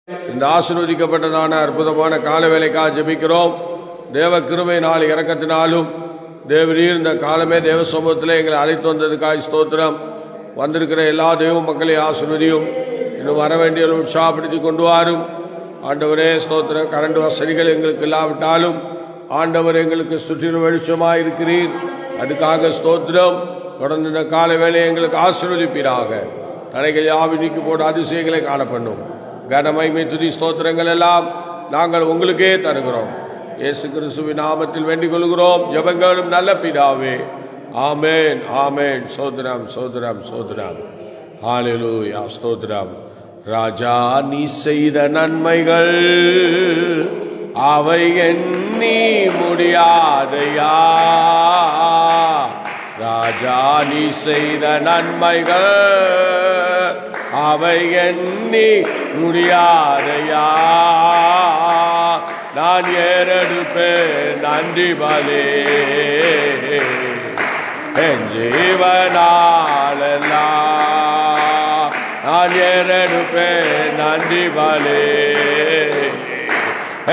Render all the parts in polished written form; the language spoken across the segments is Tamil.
இந்த ஆசீர்வதிக்கப்பட்டதான அற்புதமான கால வேலைக்காக ஜெபிக்கிறோம். தேவ கிருபையினால் இரக்கத்தினாலும் தேவரீர் இந்த காலமே தேவ சமூகத்தில் எங்களை அழைத்து வந்ததுக்காக ஸ்தோத்திரம். வந்திருக்கிற எல்லா தெய்வ மக்களையும் ஆசீர்வதியும், இன்னும் வர வேண்டிய உற்சாகப்படுத்தி கொண்டு வாரும். ஆண்டவரே ஸ்தோத்திரம். கரண்ட் வசதிகள் எங்களுக்கு இல்லாவிட்டாலும் ஆண்டவர் எங்களுக்கு சுற்றிலும் வெளிச்சமாக இருக்கிறீர். அதுக்காக ஸ்தோத்திரம். தொடர்ந்து இந்த கால வேலையை எங்களுக்கு ஆசீர்வதிப்பீராக. தடைகள் யாவி நீக்கி போட்டு அதிசயங்களை காணப்பண்ணும். கனமகிமை துதி ஸ்தோத்திரங்கள் எல்லாம் நாங்கள் உங்களுக்கே தருகிறோம். இயேசு கிறிஸ்துவின் நாமத்தில் வேண்டிக் கொள்கிறோம் ஜெபங்களும் நல்ல பிதாவே, ஆமென் ஆமென். சோதரம் சோதரம் சோதரம். ஹல்லேலூயா ஸ்தோத்திரம். ராஜா நீ செய்த நன்மைகள் அவை எண்ணி முடியாதையா. ராஜா நீ செய்த நன்மைகள் அவை எண்ணி முடியாதையா. நான் ஏறெடுப்பேன் நன்றி பலே என் ஜீவனாலெல்லாம். நான் ஏறெடுப்பேன் நன்றி பலே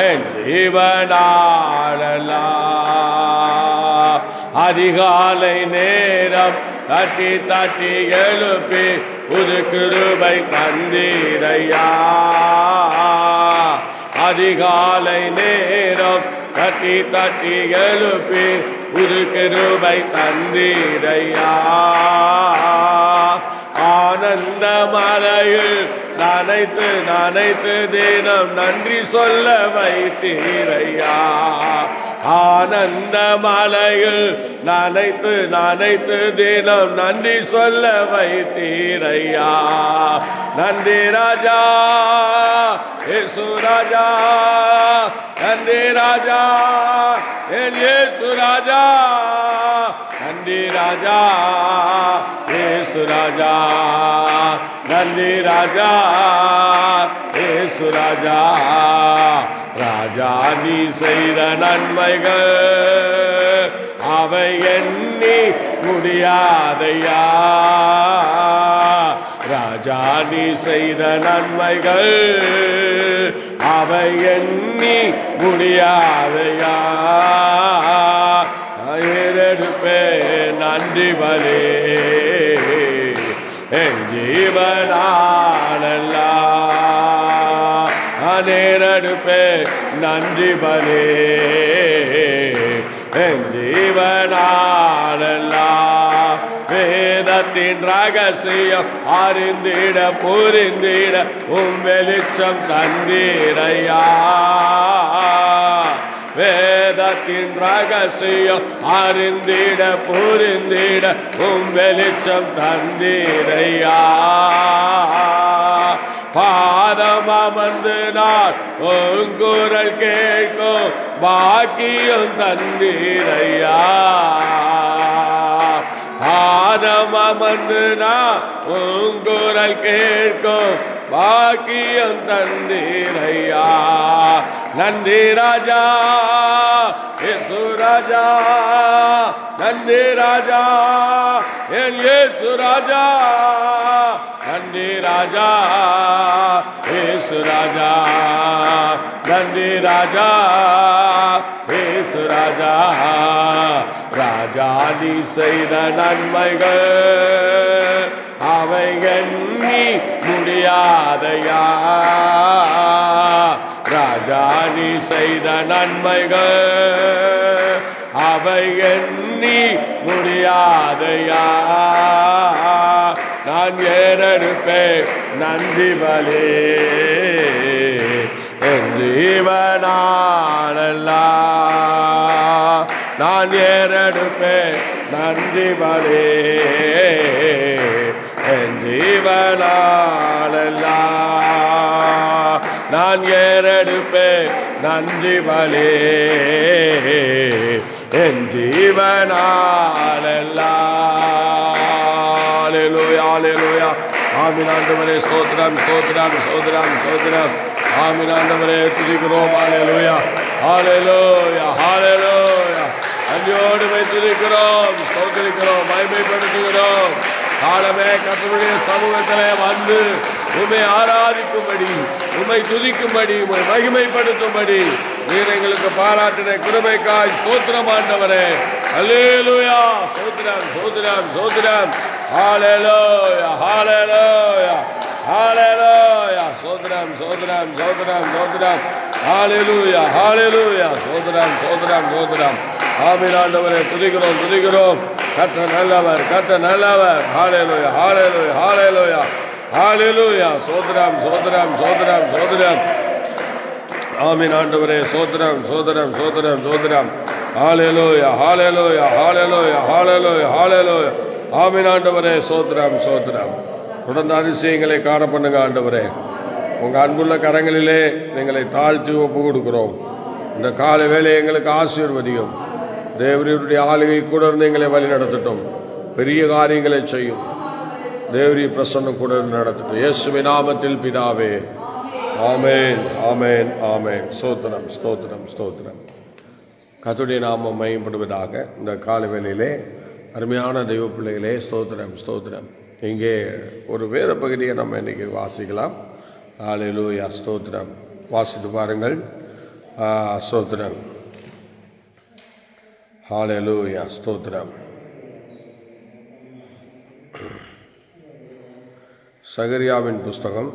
என் ஜீவனாலெல்லாம். அதிகாலை நேரம் தட்டி தட்டி எழுப்பி புது கிருபை தந்தீரையா. அதிகாலை நேரம் தட்டி தட்டி எழுப்பி புது கிருபை தந்தீரையா. ஆனந்த மலையில் நனைத்து நனைத்து தினம் நன்றி சொல்ல வைத்தீரையா. ஆனந்த மலையில் நனைத்து நனைத்து தினம் நன்றி சொல்ல வைத்தீரையா. நன்றி ராஜா இயேசு ராஜா, நன்றி ராஜா என் இயேசு ராஜா. நன்றி ராஜா இயேசு ராஜா, நன்றி ராஜா இயேசு ராஜா. ராஜா நீ செய்த நன்மைகள் அவை எண்ணி முடியாதையா. ராஜா நீ செய்த நன்மைகள் அவை எண்ணி முடியாதையா. ஏறெடுப்பேன் நன்றி பலே என் ஜீவனாலெல்லாம். நான் ஏறெடுப்பேன் நன்றி பலே என் ஜீவனாலெல்லாம். வேதத்தின் ரகசியம் அறிந்திட புரிந்திட வெளிச்சம் தந்தீரையா. வேதத்தின் ரகசியம் அறிந்திட புரிந்திட வெளிச்சம் தந்தீரையா. பாதம் அமர்ந்து நான் உங்குரல் கேட்கும் பாக்கியம் தந்தீரையா. பாதம் அமர்ந்து நான் உங்குரல் கேட்கும் பாக்கியம் தந்தீரையா. நன்றி ராஜா இயேசு ராஜா, நன்றி ராஜா என் இயேசு ராஜா. நன்றி ராஜா இயேசு ராஜா, நன்றி ராஜா இயேசு ராஜா. ராஜா நீ செய்த நன்மைகள் அவை எண்ணி முடியாதையா. ராஜா நீ செய்த நன்மைகள் அவை எண்ணி முடியாதையா. நான் ஏறெடுப்பேன் நன்றி பலே என் ஜீவனாலெல்லாம். நான் ஏறெடுப்பேன் நன்றி பலே என் ஜீவனாலெல்லாம். நான் ஏறெடுப்பேன் நன்றி பலே என் ஜீவனாலெல்லாம். ஹல்லேலூயா ஹல்லேலூயா. ஆமென் ஆண்டவரே ஸ்தோத்திரம் ஸ்தோத்திரம் ஸ்தோத்திரம் ஸ்தோத்திரம். ஆமென் ஆண்டவரே துதிக்கிறோம். ஹல்லேலூயா ஹல்லேலூயா ஹல்லேலூயா. நன்றியோடு துதிக்கிறோம், ஸ்தோத்திரிக்கிறோம், மகிமைப்படுத்துகிறோம். காலமே கர்த்தருடைய சமூகத்திலே வந்து உம்மை ஆராதிக்கும்படி, உம்மை துதிக்கும்படி, உம்மை மகிமைப்படுத்தும்படி நீர் எங்களுக்கு பாராட்டின கிருபைக்காய் ஸ்தோத்திரம் ஆண்டவரே. அல்லேலூயா. ஸ்தோத்திரம் ஸ்தோத்திரம் ஸ்தோத்திரம். ஹல்லேலூயா ஹல்லேலூயா ஹல்லேலூயா. ஸ்தோத்திரம் ஸ்தோத்திரம் ஸ்தோத்திரம் ஸ்தோத்திரம். ஹல்லேலூயா ஹல்லேலூயா. ஸ்தோத்திரம் ஸ்தோத்திரம் ஸ்தோத்திரம். ஆமென் ஆண்டவரே. துதிக்கிறோம் துதிக்கிறோம். கர்த்தர் நல்லவர், கர்த்தர் நல்லவர். ஹல்லேலூயா ஹல்லேலூயா ஹல்லேலூயா ஹல்லேலூயா. ஸ்தோத்திரம் ஸ்தோத்திரம் ஸ்தோத்திரம் ஸ்தோத்திரம். ஆமென் ஆண்டவரே. ஸ்தோத்திரம் ஸ்தோத்திரம் ஸ்தோத்திரம் ஸ்தோத்திரம். ஹல்லேலூயா ஹல்லேலூயா ஹல்லேலூயா ஹல்லேலூயா ஹல்லேலூயா. ஆமென் ஆண்டவரே. ஸ்தோத்திரம் ஸ்தோத்திரம். தொடர்ந்து அதிசயங்களை காண பண்ணுங்க ஆண்டவரே. உங்க அன்புள்ள கரங்களிலே எங்களை தாழ்த்தி ஒப்பு கொடுக்கிறோம். இந்த கால வேலை எங்களுக்கு ஆசீர்வதியும். தேவரீருடைய ஆளுகை கூட இருந்து எங்களை வழி நடத்தட்டும். பெரிய காரியங்களை செய்யும். தேவரி பிரசன்னம் கூட இருந்து நடத்தட்டும். இயேசுவின் நாமத்தில் பிதாவே. ஆமென் ஆமென் ஆமென். ஸ்தோத்திரம் ஸ்தோத்திரம் ஸ்தோத்திரம். கர்த்தருடைய நாமம் மகிமைப்படுவதாக. இந்த கால வேளையிலே அருமையான தெய்வ பிள்ளைகளே, ஸ்தோத்திரம் ஸ்தோத்திரம். இங்கே ஒரு வேத பகுதியை நம்ம இன்னைக்கு வாசிக்கலாம். ஹல்லேலூயா. ஸ்தோத்திரம். வாசித்து பாருங்கள். ஸ்தோத்திரம். ஹல்லேலூயா. ஸ்தோத்திரம். சகரியாவின் புஸ்தகம்,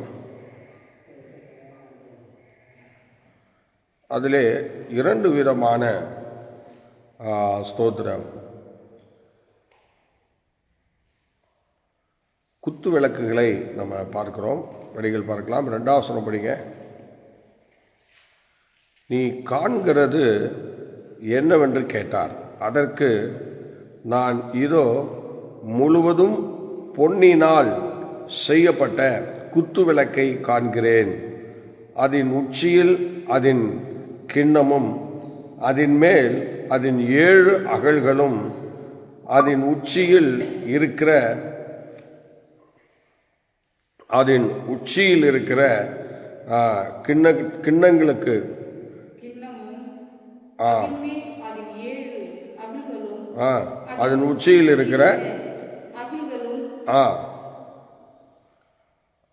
அதிலே 2 விதமான ஸ்தோத்திரம் குத்து விளக்குகளை நம்ம பார்க்கிறோம். வரிகள் பார்க்கலாம். 2ஆம் வசனம் படிங்க. நீ காண்கிறது என்னவென்று கேட்டார். அதற்கு நான் இதோ முழுவதும் பொன்னினால் செய்யப்பட்ட குத்து விளக்கை காண்கிறேன். அதன் உச்சியில் அதன் கிண்ணமும், அதன் மேல் அதன் 7 அகல்களும், அதன் உச்சியில் இருக்கிற கிண்ணங்களுக்கு அதன் உச்சியில் இருக்கிற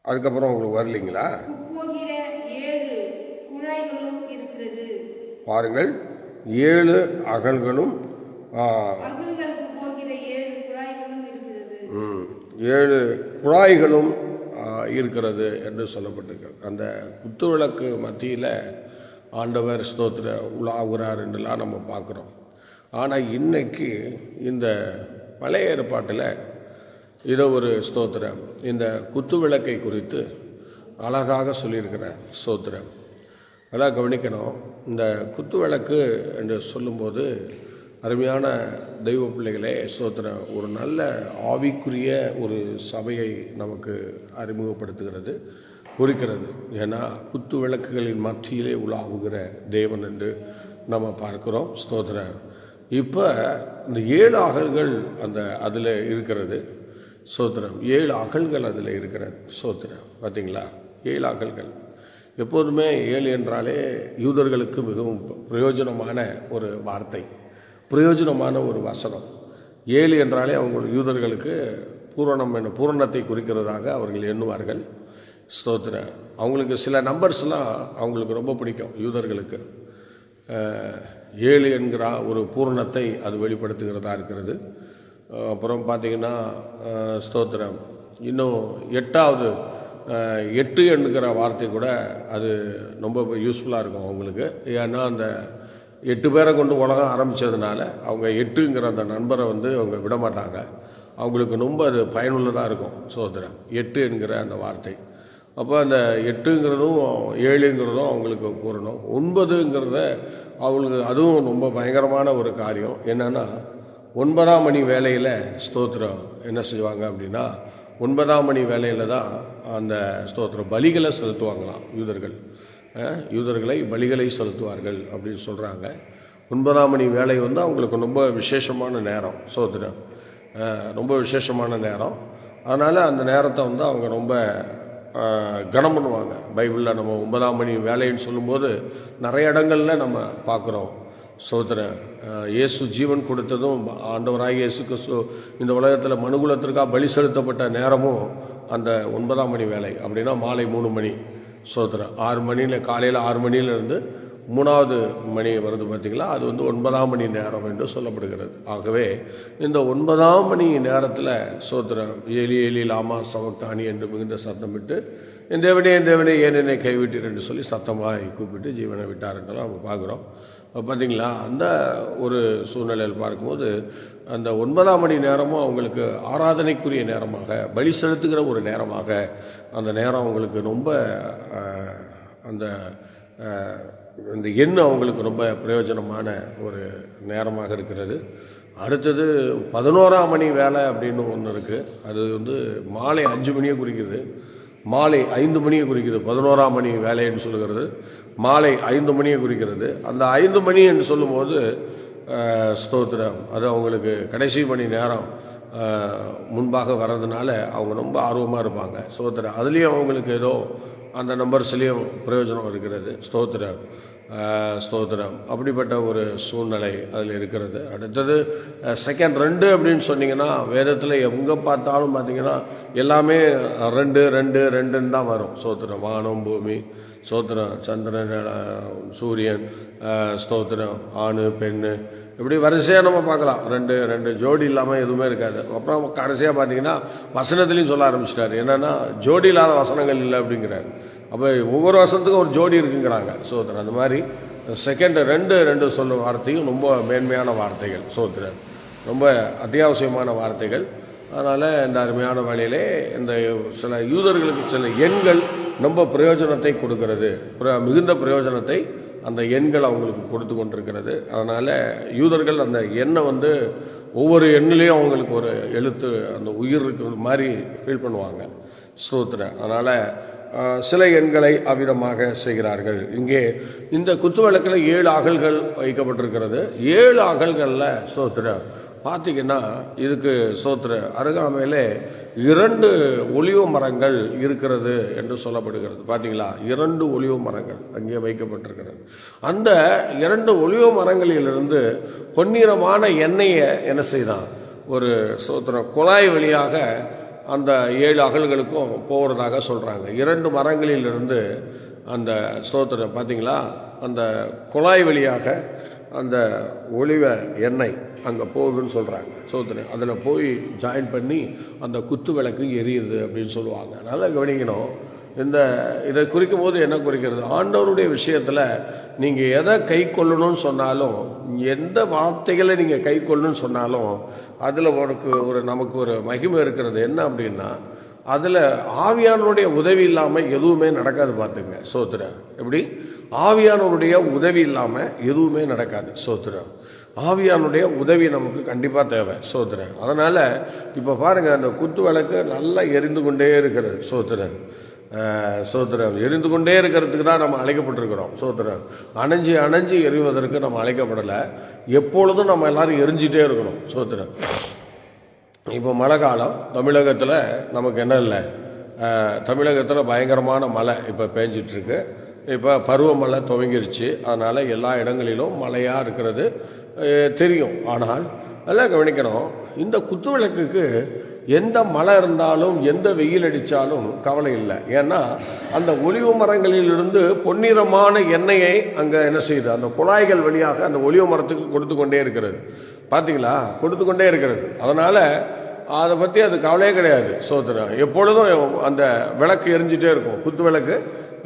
அதுக்கப்புறம் உங்களுக்கு வரலீங்களா? பாருங்கள். 7 அகல்களும் 7 குழாய்களும் இருக்கிறது என்று சொல்லப்பட்டிருக்கிறது. அந்த குத்துவிளக்கு மத்தியில் ஆண்டவர் ஸ்தோத்திர உலாவுகிறார் என்றெல்லாம் நம்ம பார்க்குறோம். ஆனால் இன்னைக்கு இந்த பழைய ஏற்பாட்டில் இதோ ஒரு ஸ்தோத்திரம் இந்த குத்துவிளக்கை குறித்து அழகாக சொல்லியிருக்கிறார். ஸ்தோத்திரம். நல்லா கவனிக்கணும். இந்த குத்துவிளக்கு என்று சொல்லும்போது அருமையான தெய்வ பிள்ளைகளே, ஸ்தோத்திரம், ஒரு நல்ல ஆவிக்குரிய ஒரு சபையை நமக்கு அறிமுகப்படுத்துகிறது, குறிக்கிறது. ஏன்னா குத்து விளக்குகளின் மத்தியிலே உலாவுகிற தேவன் என்று நம்ம பார்க்கிறோம். ஸ்தோத்திரம். இப்போ இந்த 7 அகல்கள் அதில் இருக்கிறது. ஸ்தோத்திரம். 7 அகல்கள் அதில் இருக்கிறது. ஸ்தோத்திரம். பார்த்தீங்களா? 7 அகல்கள். எப்போதுமே 7 என்றாலே யூதர்களுக்கு மிகவும் பிரயோஜனமான ஒரு வார்த்தை, பிரயோஜனமான ஒரு வசனம். 7 என்றாலே அவங்க யூதர்களுக்கு பூரணத்தை குறிக்கிறதாக அவர்கள் எண்ணுவார்கள். ஸ்தோத்திரம். அவங்களுக்கு சில நம்பர்ஸ்லாம் அவங்களுக்கு ரொம்ப பிடிக்கும். யூதர்களுக்கு 7 என்கிற ஒரு பூரணத்தை அது வெளிப்படுத்துகிறதா இருக்கிறது. அப்புறம் பார்த்திங்கன்னா ஸ்தோத்திரம், இன்னும் 8வது 8 என்கிற வார்த்தை கூட அது ரொம்ப யூஸ்ஃபுல்லாக இருக்கும் அவங்களுக்கு. ஏன்னா அந்த 8 பேரை கொண்டு உலகம் ஆரம்பித்ததுனால அவங்க 8ங்கிற அந்த நண்பரை அவங்க விட மாட்டாங்க. அவங்களுக்கு ரொம்ப அது பயனுள்ளதாக இருக்கும். ஸ்தோத்திரம். 8 என்கிற அந்த வார்த்தை. அப்போ அந்த 8ங்கிறதும் 7ங்கிறதும் அவங்களுக்கு பூரணம். 9ங்கிறத அவங்களுக்கு அதுவும் ரொம்ப பயங்கரமான ஒரு காரியம். என்னென்னா 9ஆம் மணி வேலையில் ஸ்தோத்திரம் என்ன செய்வாங்க அப்படின்னா, 9ஆம் மணி வேலையில் தான் அந்த ஸ்தோத்திரம் பலிகளை செலுத்துவாங்களாம். யூதர்களை பலிகளை செலுத்துவார்கள் அப்படின்னு சொல்கிறாங்க. 9ஆம் மணி வேலை அவங்களுக்கு ரொம்ப விசேஷமான நேரம். ஸ்தோத்திரம். ரொம்ப விசேஷமான நேரம். அதனால் அந்த நேரத்தை அவங்க ரொம்ப கனம் பண்ணுவாங்க. பைபிளில் நம்ம 9ஆம் மணி வேலைன்னு சொல்லும்போது நிறைய இடங்களில் நம்ம பார்க்குறோம். ஸ்தோத்திரம். இயேசு ஜீவன் கொடுத்ததும், ஆண்டவராகிய இயேசு கிறிஸ்து இந்த உலகத்தில் மனுகுலத்திற்காக பலி செலுத்தப்பட்ட நேரமும் அந்த 9ஆம் மணி வேலை அப்படின்னா மாலை 3 மணி. ஸ்தோத்திரம். 6 மணியில் காலையில் 6 மணியிலிருந்து 3வது மணி வருது பார்த்தீங்களா, அது வந்து 9ஆம் மணி நேரம் என்று சொல்லப்படுகிறது. ஆகவே இந்த 9ஆம் மணி நேரத்தில் ஸ்தோத்திரம், ஏலி ஏலி லாமா சவக்தானி என்று மிகுந்த சத்தமிட்டு என் தேவனே ஏன் என்னை கைவிட்டீர் என்று சொல்லி சத்தமாக கூப்பிட்டு ஜீவனை விட்டார் என்றெல்லாம் நம்ம பார்க்குறோம். பார்த்தீங்களா, அந்த ஒரு சூழ்நிலையில் பார்க்கும்போது அந்த 9ஆம் மணி நேரமும் அவங்களுக்கு ஆராதனைக்குரிய நேரமாக, பலி செலுத்துகிற ஒரு நேரமாக அந்த நேரம் அவங்களுக்கு ரொம்ப அந்த இந்த எண் அவங்களுக்கு ரொம்ப பிரயோஜனமான ஒரு நேரமாக இருக்கிறது. அடுத்தது 11ஆம் மணி வேலை அப்படின்னு ஒன்று இருக்குது. அது வந்து மாலை 5 மணியை குறிக்குது, மாலை 5 மணியை குறிக்கிறது. 11ஆம் மணி வேலைன்னு சொல்லுகிறது மாலை 5 மணியை குறிக்கிறது. அந்த 5 மணி என்று சொல்லும்போது ஸ்தோத்திரம், அது அவங்களுக்கு கடைசி மணி நேரம் முன்பாக வர்றதுனால அவங்க ரொம்ப ஆர்வமாக இருப்பாங்க. ஸ்தோத்திரம். அதுலேயும் அவங்களுக்கு ஏதோ அந்த நம்பர்ஸ்லேயும் பிரயோஜனம் இருக்கிறது. ஸ்தோத்திரம் ஸ்தோத்திரம். அப்படிப்பட்ட ஒரு சூழ்நிலை அதில் இருக்கிறது. அடுத்தது செகண்ட் 2 அப்படின்னு சொன்னீங்கன்னா, வேதத்தில் எங்கே பார்த்தாலும் பார்த்தீங்கன்னா எல்லாமே 2 தான் வரும். ஸ்தோத்திரம். வானம் பூமி, ஸ்தோத்திரம், சந்திரன் சூரியன், ஸ்தோத்திரம், ஆண் பெண்ணு, இப்படி வரிசையாக நம்ம பார்க்கலாம். 2 ஜோடி இல்லாமல் எதுவுமே இருக்காது. அப்புறம் கடைசியாக பார்த்தீங்கன்னா வசனத்துலேயும் சொல்ல ஆரம்பிச்சிட்டாரு. என்னென்னா ஜோடி இல்லாத வசனங்கள் இல்லை அப்படிங்கிறாரு. அப்போ ஒவ்வொரு வசனத்துக்கும் ஒரு ஜோடி இருக்குங்கிறாங்க. ஸ்தோத்திரம். அந்த மாதிரி செகண்ட் 2 சொல்லும் வார்த்தையும் ரொம்ப மேன்மையான வார்த்தைகள். ஸ்தோத்திரம். ரொம்ப அத்தியாவசியமான வார்த்தைகள். அதனால் இந்த அருமையான வழியிலே இந்த சில யூதர்களுக்கு சில எண்கள் ரொம்ப பிரயோஜனத்தை கொடுக்கிறது, மிகுந்த பிரயோஜனத்தை அந்த எண்கள் அவங்களுக்கு கொடுத்து கொண்டிருக்கிறது. அதனால் யூதர்கள் அந்த எண்ணை வந்து ஒவ்வொரு எண்ணிலையும் அவங்களுக்கு ஒரு எழுத்து, அந்த உயிர் இருக்கிறது மாதிரி ஃபீல் பண்ணுவாங்க. ஸ்தோத்திரம். அதனால் சில எண்களை அவ்விதமாக செய்கிறார்கள். இங்கே இந்த குத்துவிளக்கில் 7 அகல்கள் வைக்கப்பட்டிருக்கிறது. 7 அகல்களில் ஸ்தோத்திரம் பார்த்தீங்கன்னா, இதுக்கு ஸ்தோத்திர அருகாமையிலே 2 ஒலிவ மரங்கள் இருக்கிறது என்று சொல்லப்படுகிறது. பார்த்தீங்களா, 2 ஒலிவ மரங்கள் அங்கே வைக்கப்பட்டிருக்கிறது. அந்த 2 ஒலிவ மரங்களிலிருந்து பொன்னிறமான எண்ணெயை என்ன செய்தான், ஒரு ஸ்தோத்திர குழாய் வழியாக அந்த 7 அகல்களுக்கும் போகிறதாக சொல்கிறாங்க. 2 மரங்களிலிருந்து அந்த ஸ்தோத்திரம் பார்த்தீங்களா, அந்த குழாய் வழியாக அந்த ஒலிவ எண்ணெய் அங்கே போகுதுன்னு சொல்கிறாங்க. ஸ்தோத்திரம். அதில் போய் ஜாயின் பண்ணி அந்த குத்து விளக்கு எரியுது அப்படின்னு சொல்லுவாங்க. நல்லா கவனிக்கணும். இதை குறிக்கும் போது என்ன குறிக்கிறது, ஆண்டவருடைய விஷயத்தில் நீங்கள் எதை கை கொள்ளணும்னு சொன்னாலும், எந்த வார்த்தைகளை நீங்கள் கை கொள்ளணும்னு சொன்னாலும் அதில் நமக்கு ஒரு மகிமை இருக்கிறது. என்ன அப்படின்னா, அதில் ஆவியானவருடைய உதவி இல்லாமல் எதுவுமே நடக்காது. பார்த்துங்க. ஸ்தோத்திரம். எப்படி ஆவியானவருடைய உதவி இல்லாமல் எதுவுமே நடக்காது. ஸ்தோத்திரம். ஆவியானுடைய உதவி நமக்கு கண்டிப்பாக தேவை. ஸ்தோத்திரம். அதனால் இப்போ பாருங்கள், அந்த குத்து விளக்கு நல்லா எரிந்து கொண்டே இருக்கிறது. ஸ்தோத்திரம். ஸ்தோத்திரம். எரிந்து கொண்டே இருக்கிறதுக்கு தான் நம்ம அழைக்கப்பட்டிருக்கிறோம். ஸ்தோத்திரம். அணைஞ்சு எரிவதற்கு நம்ம அழைக்கப்படலை. எப்பொழுதும் நம்ம எல்லாரும் எரிஞ்சிட்டே இருக்கணும். ஸ்தோத்திரம். இப்போ மழை காலம் தமிழகத்தில் நமக்கு என்ன இல்லை, தமிழகத்தில் பயங்கரமான மழை இப்போ பேஞ்சிட்ருக்கு. இப்போ பருவமழை துவங்கிருச்சு. அதனால் எல்லா இடங்களிலும் மழையாக இருக்கிறது தெரியும். ஆனால் நல்லா கவனிக்கணும், இந்த குத்து விளக்குக்கு எந்த மழை இருந்தாலும் எந்த வெயில் அடித்தாலும் கவலை இல்லை. ஏன்னா அந்த ஒலிவ மரங்களிலிருந்து பொன்னிறமான எண்ணெயை அங்கே என்ன செய்யுது, அந்த குழாய்கள் வழியாக அந்த ஒலிவ மரத்துக்கு கொடுத்து கொண்டே இருக்கிறது. பார்த்தீங்களா, கொடுத்து கொண்டே இருக்கிறது. அதனால் அதை பற்றி அது கவலையே கிடையாது. ஸ்தோத்திரம். எப்பொழுதும் அந்த விளக்கு எரிஞ்சிட்டே இருக்கும், குத்து விளக்கு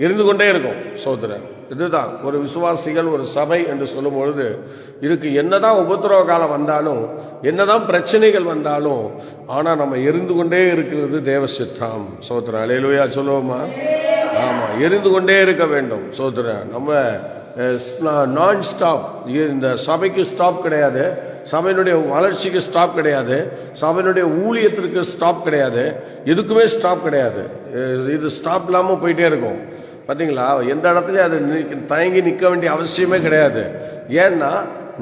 எரிந்து கொண்டே இருக்கும். ஸ்தோத்திரம். இதுதான் ஒரு விசுவாசிகள், ஒரு சபை என்று சொல்லும் பொழுது, இதுக்கு என்னதான் உபத்திரவ காலம் வந்தாலும், என்னதான் பிரச்சனைகள் வந்தாலும், ஆனால் நம்ம எரிந்து கொண்டே இருக்கிறது தேவ சித்தம். ஸ்தோத்திரம். அல்லேலூயா சொல்லுவோமா? ஆமாம், எரிந்து கொண்டே இருக்க வேண்டும். ஸ்தோத்திரம். நம்ம நான் ஸ்டாப். இந்த சபைக்கு ஸ்டாப் கிடையாது, சபையினுடைய வளர்ச்சிக்கு ஸ்டாப் கிடையாது, சபையினுடைய ஊழியத்திற்கு ஸ்டாப் கிடையாது, எதுக்குமே ஸ்டாப் கிடையாது. இது ஸ்டாப் இல்லாமல் போயிட்டே இருக்கும். பார்த்தீங்களா, எந்த இடத்துலையும் அது தயங்கி நிற்க வேண்டிய அவசியமே கிடையாது. ஏன்னா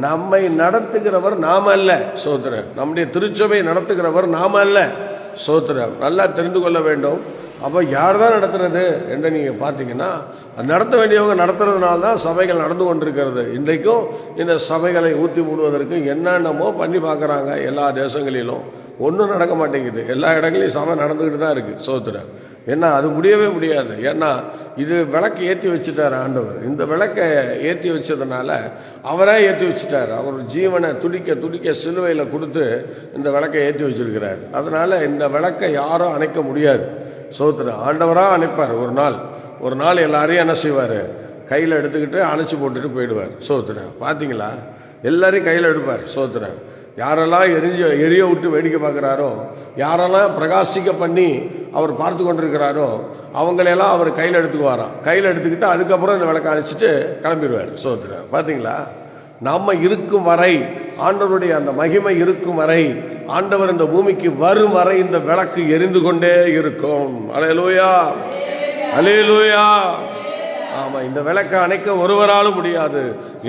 நம்மை நடத்துகிறவர் நாம அல்ல. ஸ்தோத்திரம். நம்முடைய திருச்சபை நடத்துகிறவர் நாம அல்ல. ஸ்தோத்திரம். நல்லா தெரிந்து கொள்ள வேண்டும். அப்போ யார் தான் நடத்துறது என்று நீங்கள் பார்த்தீங்கன்னா, நடத்த வேண்டியவங்க நடத்துறதுனால தான் சபைகள் நடந்து கொண்டிருக்கிறது. இன்றைக்கும் இந்த சபைகளை ஊற்றி மூடுவதற்கு என்னென்னமோ பண்ணி பார்க்குறாங்க எல்லா தேசங்களிலும். ஒன்றும் நடக்க மாட்டேங்குது. எல்லா இடங்களையும் சபை நடந்துக்கிட்டு தான் இருக்குது. ஸ்தோத்திரம். ஏன்னா அது முடியவே முடியாது. ஏன்னா இது விளக்கு ஏற்றி வச்சுட்டார் ஆண்டவர். இந்த விளக்கை ஏற்றி வச்சதுனால அவரே ஏற்றி வச்சுட்டார். அவர் ஜீவனை துடிக்க துடிக்க சிலுவையில் கொடுத்து இந்த விளக்கை ஏற்றி வச்சிருக்கிறார். அதனால இந்த விளக்கை யாரும் அணைக்க முடியாது. ஸ்தோத்திரம். ஆண்டவராக அணைப்பார். ஒரு நாள் எல்லாரையும் என்ன செய்வார், கையில் எடுத்துக்கிட்டு அணைச்சி போட்டுட்டு போயிடுவார். ஸ்தோத்திரம். பார்த்தீங்களா, எல்லாரையும் கையில் எடுப்பார். ஸ்தோத்திரம். யாரெல்லாம் எரிய விட்டு வேடிக்கை பார்க்குறாரோ, யாரெல்லாம் பிரகாசிக்க பண்ணி அவர் பார்த்து கொண்டிருக்கிறாரோ அவங்களையெல்லாம் அவர் கையில் எடுத்துக்குவாராம். கையில் எடுத்துக்கிட்டு அதுக்கப்புறம் இந்த விளக்க அணைச்சிட்டு கிளம்பிடுவார். ஸ்தோத்திரம். பார்த்தீங்களா, நம்ம இருக்கும் வரை, ஆண்டவருடைய அந்த மகிமை இருக்கும் வரை, ஆண்டவர் இந்த பூமிக்கு வரும் வரை இந்த விளக்கு எரிந்து கொண்டே இருக்கும். அல்லேலூயா, அல்லேலூயா. ஆமா, இந்த விளக்கை அணைக்க ஒருவராலும் முடியாது.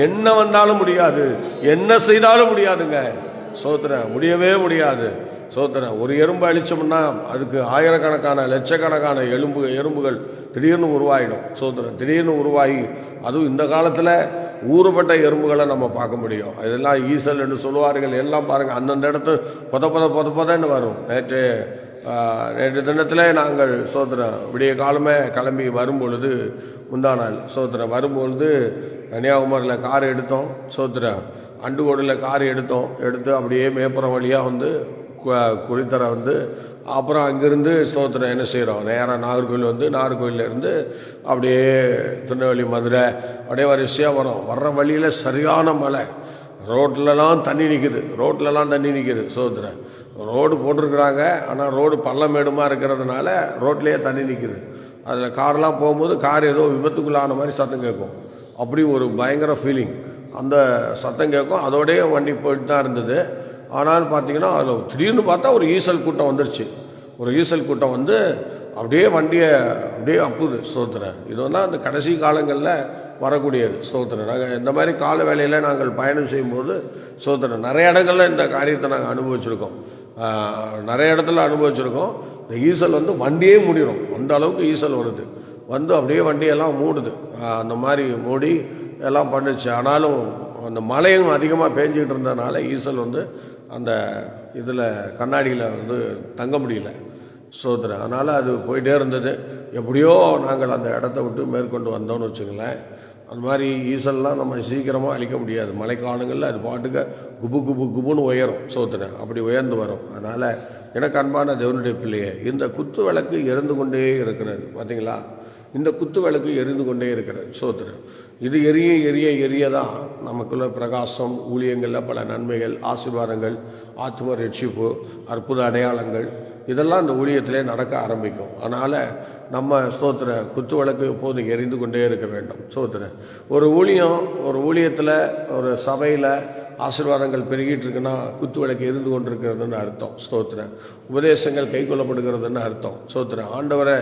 என்ன வந்தாலும் முடியாது, என்ன செய்தாலும் முடியாதுங்க. ஸ்தோத்திரம். முடியவே முடியாது. ஸ்தோத்திரம். ஒரு எறும்பு அழிச்சோம்னா அதுக்கு ஆயிரக்கணக்கான லட்சக்கணக்கான எறும்புகள் திடீர்னு உருவாயிடும். ஸ்தோத்திரம். திடீர்னு உருவாகி, அதுவும் இந்த காலத்தில் ஊறுபட்ட எறும்புகளை நம்ம பார்க்க முடியும். இதெல்லாம் ஈசல் என்று சொல்லுவார்கள். எல்லாம் பாருங்கள், அந்தந்த இடத்து பொதன்னு வரும். நேற்று தினத்தில் நாங்கள் ஸ்தோத்திரம் விடிய காலமே கிளம்பி வரும்பொழுது, முந்தா நாள் ஸ்தோத்திரம் வரும்பொழுது கன்னியாகுமரியில் கார் எடுத்தோம். ஸ்தோத்திரம். அண்டுகோடில் கார் எடுத்து அப்படியே மேப்புறம் வழியாக வந்து குளித்தரை வந்து, அப்புறம் அங்கேருந்து ஸ்தோத்திரம் என்ன செய்கிறோம், நேராக நாகர்கோயிலேருந்து அப்படியே திருநெல்வேலி, மதுரை அப்படியே வரிசையாக வரோம். வர்ற வழியில் சரியான மழை, ரோட்லலாம் தண்ணி நிற்கிது. ஸ்தோத்திரம். ரோடு போட்டிருக்கிறாங்க, ஆனால் ரோடு பள்ளமேடுமாக இருக்கிறதுனால ரோட்லேயே தண்ணி நிற்கிது. அதில் கார்லாம் போகும்போது கார் ஏதோ விபத்துக்குள்ளான மாதிரி சத்தம் கேட்கும். அப்படி ஒரு பயங்கர ஃபீலிங். அந்த சத்தம் கேட்கும். அதோடய வண்டி போயிட்டு தான் இருந்தது. ஆனால் பார்த்தீங்கன்னா அதில் திடீர்னு பார்த்தா ஒரு ஈசல் கூட்டம் வந்துருச்சு. ஒரு ஈசல் கூட்டம் வந்து அப்படியே வண்டியை அப்படியே அப்புது. ஸ்தோத்திரம். இது வந்து அந்த கடைசி காலங்களில் வரக்கூடியது. ஸ்தோத்திரம். நாங்கள் இந்த மாதிரி கால வேளையில் நாங்கள் பயணம் செய்யும்போது ஸ்தோத்திரம் நிறைய இடங்களில் இந்த காரியத்தை நாங்கள் அனுபவிச்சிருக்கோம். நிறைய இடத்துல அனுபவிச்சிருக்கோம். இந்த ஈசல் வந்து வண்டியே மூடிடும். அந்த அளவுக்கு ஈசல் வருது. வந்து அப்படியே வண்டியெல்லாம் மூடுது. அந்த மாதிரி மூடி எல்லாம் பண்ணுச்சு. ஆனாலும் அந்த மழையும் அதிகமாக பேஞ்சிக்கிட்டு இருந்ததுனால ஈசல் வந்து அந்த இதில் கண்ணாடியில் வந்து தங்க முடியல. ஸ்தோத்திரம். அதனால் அது போயிட்டே இருந்தது. எப்படியோ நாங்கள் அந்த இடத்த விட்டு மேற்கொண்டு வந்தோம்னு வச்சுங்களேன். அந்த மாதிரி ஈசல்லாம் நம்ம சீக்கிரமாக அழிக்க முடியாது. மழைக்காலங்களில் அது பாட்டுக்கு குபுன்னு உயரும். ஸ்தோத்திரம். அப்படி உயர்ந்து வரும். அதனால் எனக்கு அன்பான தேவனுடைய பிள்ளையே, இந்த குத்து விளக்கு எரிந்து கொண்டே இருக்கிறது. பார்த்தீங்களா, இந்த குத்து விளக்கு எரிந்து கொண்டே இருக்கிறது. ஸ்தோத்திரம். இது எரிய தான் நமக்குள்ள பிரகாசம், ஊழியங்களில் பல நன்மைகள், ஆசீர்வாதங்கள், ஆத்ம ரட்சிப்பு, அற்புத அடையாளங்கள் இதெல்லாம் இந்த ஊழியத்திலே நடக்க ஆரம்பிக்கும். அதனால் நம்ம ஸ்தோத்திர குத்து விளக்கு எப்போதும் எரிந்து கொண்டே இருக்க வேண்டும். ஸ்தோத்திரம். ஒரு ஊழியத்தில் ஒரு சபையில் ஆசீர்வாதங்கள் பெருகிட்டு இருக்குன்னா குத்து விளக்கு எரிந்து கொண்டிருக்கிறதுன்னு அர்த்தம். ஸ்தோத்திரம். உபதேசங்கள் கை கொள்ளப்படுகிறதுன்னு அர்த்தம். ஸ்தோத்திரம். ஆண்டவரை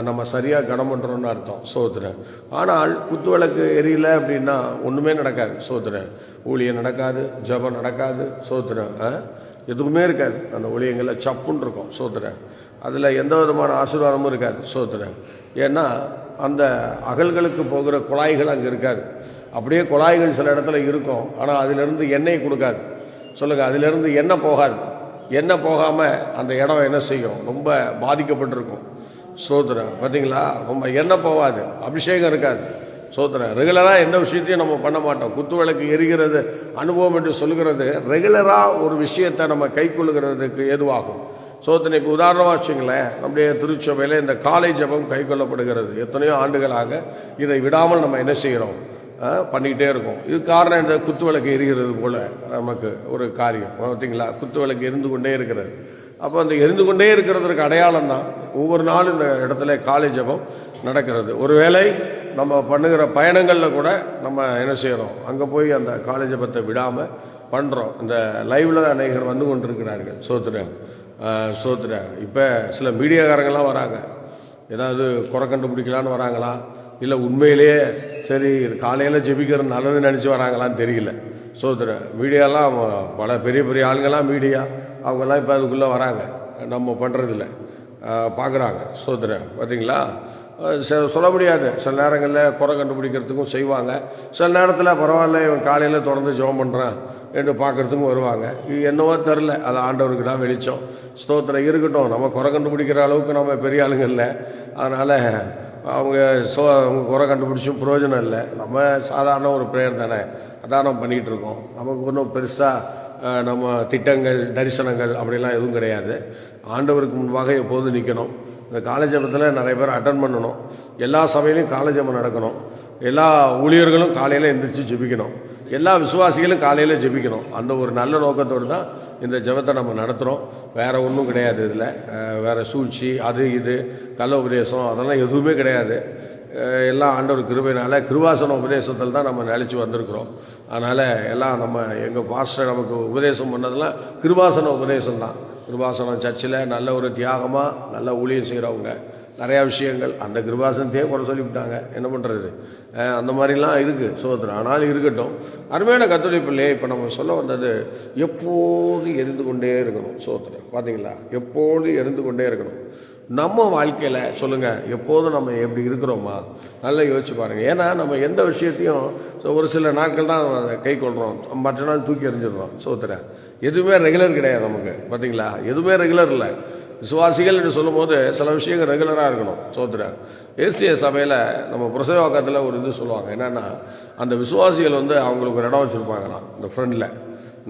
நம்ம சரியாக கனம் பண்ணுறோன்னு அர்த்தம். ஸ்தோத்திரம். ஆனால் குத்து விளக்கு எரியல அப்படின்னா ஒன்றுமே நடக்காது. ஸ்தோத்திரம். ஊழியம் நடக்காது, ஜபம் நடக்காது. ஸ்தோத்திரம். எதுவுமே இருக்காது. அந்த ஊழியங்களில் சப்புன்னு இருக்கும். ஸ்தோத்திரம். அதில் எந்த விதமான ஆசீர்வாதமும் இருக்காது. ஸ்தோத்திரம். ஏன்னா அந்த அகல்களுக்கு போகிற குழாய்கள் அங்கே இருக்காது. அப்படியே குழாய்கள் சில இடத்துல இருக்கும், ஆனால் அதிலிருந்து எண்ணெய் கொடுக்காது. சொல்லுங்கள், அதிலிருந்து எண்ணெய் போகாது. எண்ணெய் போகாமல் அந்த இடம் என்ன செய்யும், ரொம்ப பாதிக்கப்பட்டிருக்கும். ஸ்தோத்திரம். பார்த்தீங்களா, ரொம்ப எண்ணெய் போகாது, அபிஷேகம் இருக்காது. ஸ்தோத்திரம். ரெகுலராக எந்த விஷயத்தையும் நம்ம பண்ண மாட்டோம். குத்து விளக்கு எரிகிறது அனுபவம் என்று சொல்லுகிறது ரெகுலராக ஒரு விஷயத்தை நம்ம கை கொள்ளுகிறதுக்கு ஏதுவாகும். ஸ்தோத்திரம். இப்போ உதாரணமாக வச்சுங்களேன், நம்முடைய திருச்சபையில் இந்த காலை ஜபம் கை கொள்ளப்படுகிறது. எத்தனையோ ஆண்டுகளாக இதை விடாமல் நம்ம என்ன செய்கிறோம், பண்ணிக்கிட்டே இருக்கும். இது காரணம் இந்த குத்து விளக்கு எரிகிறது போல நமக்கு ஒரு காரியம். பார்த்தீங்களா, குத்து விளக்கு எரிந்து கொண்டே இருக்கிறது. அப்போ அந்த எரிந்து கொண்டே இருக்கிறதுக்கு அடையாளம் தான் ஒவ்வொரு நாளும் இந்த இடத்துல காலை ஜபம் நடக்கிறது. ஒருவேளை நம்ம பண்ணுகிற பயணங்களில் கூட நம்ம என்ன செய்கிறோம், அங்கே போய் அந்த காலை ஜபத்தை விடாமல் பண்ணுறோம். இந்த லைவில் அநேகர் வந்து கொண்டிருக்கிறார்கள். சோத்துறேன். இப்போ சில மீடியாக்காரங்களாம் வராங்க, ஏதாவது குறை கண்டுபிடிக்கலான்னு வராங்களா, இல்லை உண்மையிலேயே சரி காலையில் ஜெபிக்கிறது நல்லதுன்னு நினச்சி வராங்களான்னு தெரியல. சோத்துறேன். மீடியாலாம் பல பெரிய ஆளுங்கள்லாம் மீடியா அவங்கெல்லாம் இப்போ அதுக்குள்ளே வராங்க, நம்ம பண்ணுறதில்ல, பார்க்குறாங்க. சோத்துறேன். பார்த்தீங்களா, சொல்ல முடியாது. சில நேரங்களில் குறை கண்டுபிடிக்கிறதுக்கும் செய்வாங்க. சில நேரத்தில் பரவாயில்ல இவன் காலையில் தொடர்ந்து ஜெபம் பண்ணுறான் என்று பார்க்குறதுக்கும் வருவாங்க. இது என்னவோ தெரில, அது ஆண்டவருக்கு தான் வெளிச்சம். ஸ்தோத்திரம் இருக்கட்டும். நம்ம குறை கண்டுபிடிக்கிற அளவுக்கு நம்ம பெரிய ஆளுங்க இல்லை. அதனால் அவங்க குறை கண்டுபிடிச்சும் பிரயோஜனம் இல்லை. நம்ம சாதாரண ஒரு ப்ரேயர் தானே, அதான் நம்ம பண்ணிகிட்டு இருக்கோம். நமக்கு ஒன்றும் பெருசாக நம்ம திட்டங்கள் தரிசனங்கள் அப்படிலாம் எதுவும் கிடையாது. ஆண்டவருக்கு முன்பாக எப்போதும் நிற்கணும். இந்த காலேஜபத்தில் நிறைய பேர் அட்டன் பண்ணணும். எல்லா சபையிலையும் காலேஜபம் நடக்கணும். எல்லா ஊழியர்களும் காலையில் எந்திரிச்சு ஜெபிக்கணும். எல்லா விசுவாசிகளும் காலையில் ஜெபிக்கணும். அந்த ஒரு நல்ல நோக்கத்தோடு தான் இந்த ஜெபத்தை நம்ம நடத்துகிறோம். வேறு ஒன்றும் கிடையாது. இதில் வேறு சூழ்ச்சி அது இது கள்ள உபதேசம் அதெல்லாம் எதுவுமே கிடையாது. எல்லாம் ஆண்டவர் கிருபையினால கிருபாசன உபதேசத்தில் தான் நம்ம நிலைச்சி வந்திருக்கிறோம். அதனால் எல்லாம் நம்ம எங்கள் பாஸ்டர் நமக்கு உபதேசம் பண்ணதெல்லாம் கிருபாசன உபதேசம் தான். கிருபாசனம் சர்ச்சில் நல்ல ஒரு தியாகமாக நல்ல ஊழியம் செய்கிறவங்க நிறையா விஷயங்கள் அந்த கிருபாசனத்தையே குறை சொல்லிவிட்டாங்க. என்ன பண்ணுறது, அந்த மாதிரிலாம் இருக்குது. சோதனை ஆனாலும் இருக்கட்டும். அருமையான கர்த்தருடைய பிள்ளையே, இப்போ நம்ம சொல்ல வந்தது எப்போது எரிந்து கொண்டே இருக்கணும். சோதனை பார்த்தீங்களா, எப்போது எரிந்து கொண்டே இருக்கணும். நம்ம வாழ்க்கையில் சொல்லுங்கள், எப்போதும் நம்ம எப்படி இருக்கிறோமா நல்லா யோசிச்சு பாருங்கள். ஏன்னா நம்ம எந்த விஷயத்தையும் ஒரு சில நாட்கள் தான் கை கொள்கிறோம், மற்ற நாள் தூக்கி எறிஞ்சிடுறோம். சோதனை எதுவுமே ரெகுலர் கிடையாது நமக்கு. பார்த்தீங்களா, எதுவுமே ரெகுலர் இல்லை. விசுவாசிகள் என்று சொல்லும் போது சில விஷயங்கள் ரெகுலராக இருக்கணும். சோதனை ஏசிய சபையில் நம்ம புரசவாக்கத்தில் ஒரு இது சொல்லுவாங்க. என்னென்னா, அந்த விசுவாசிகள் அவங்களுக்கு ஒரு இடம் வச்சுருப்பாங்களாம். இந்த ஃப்ரெண்டில்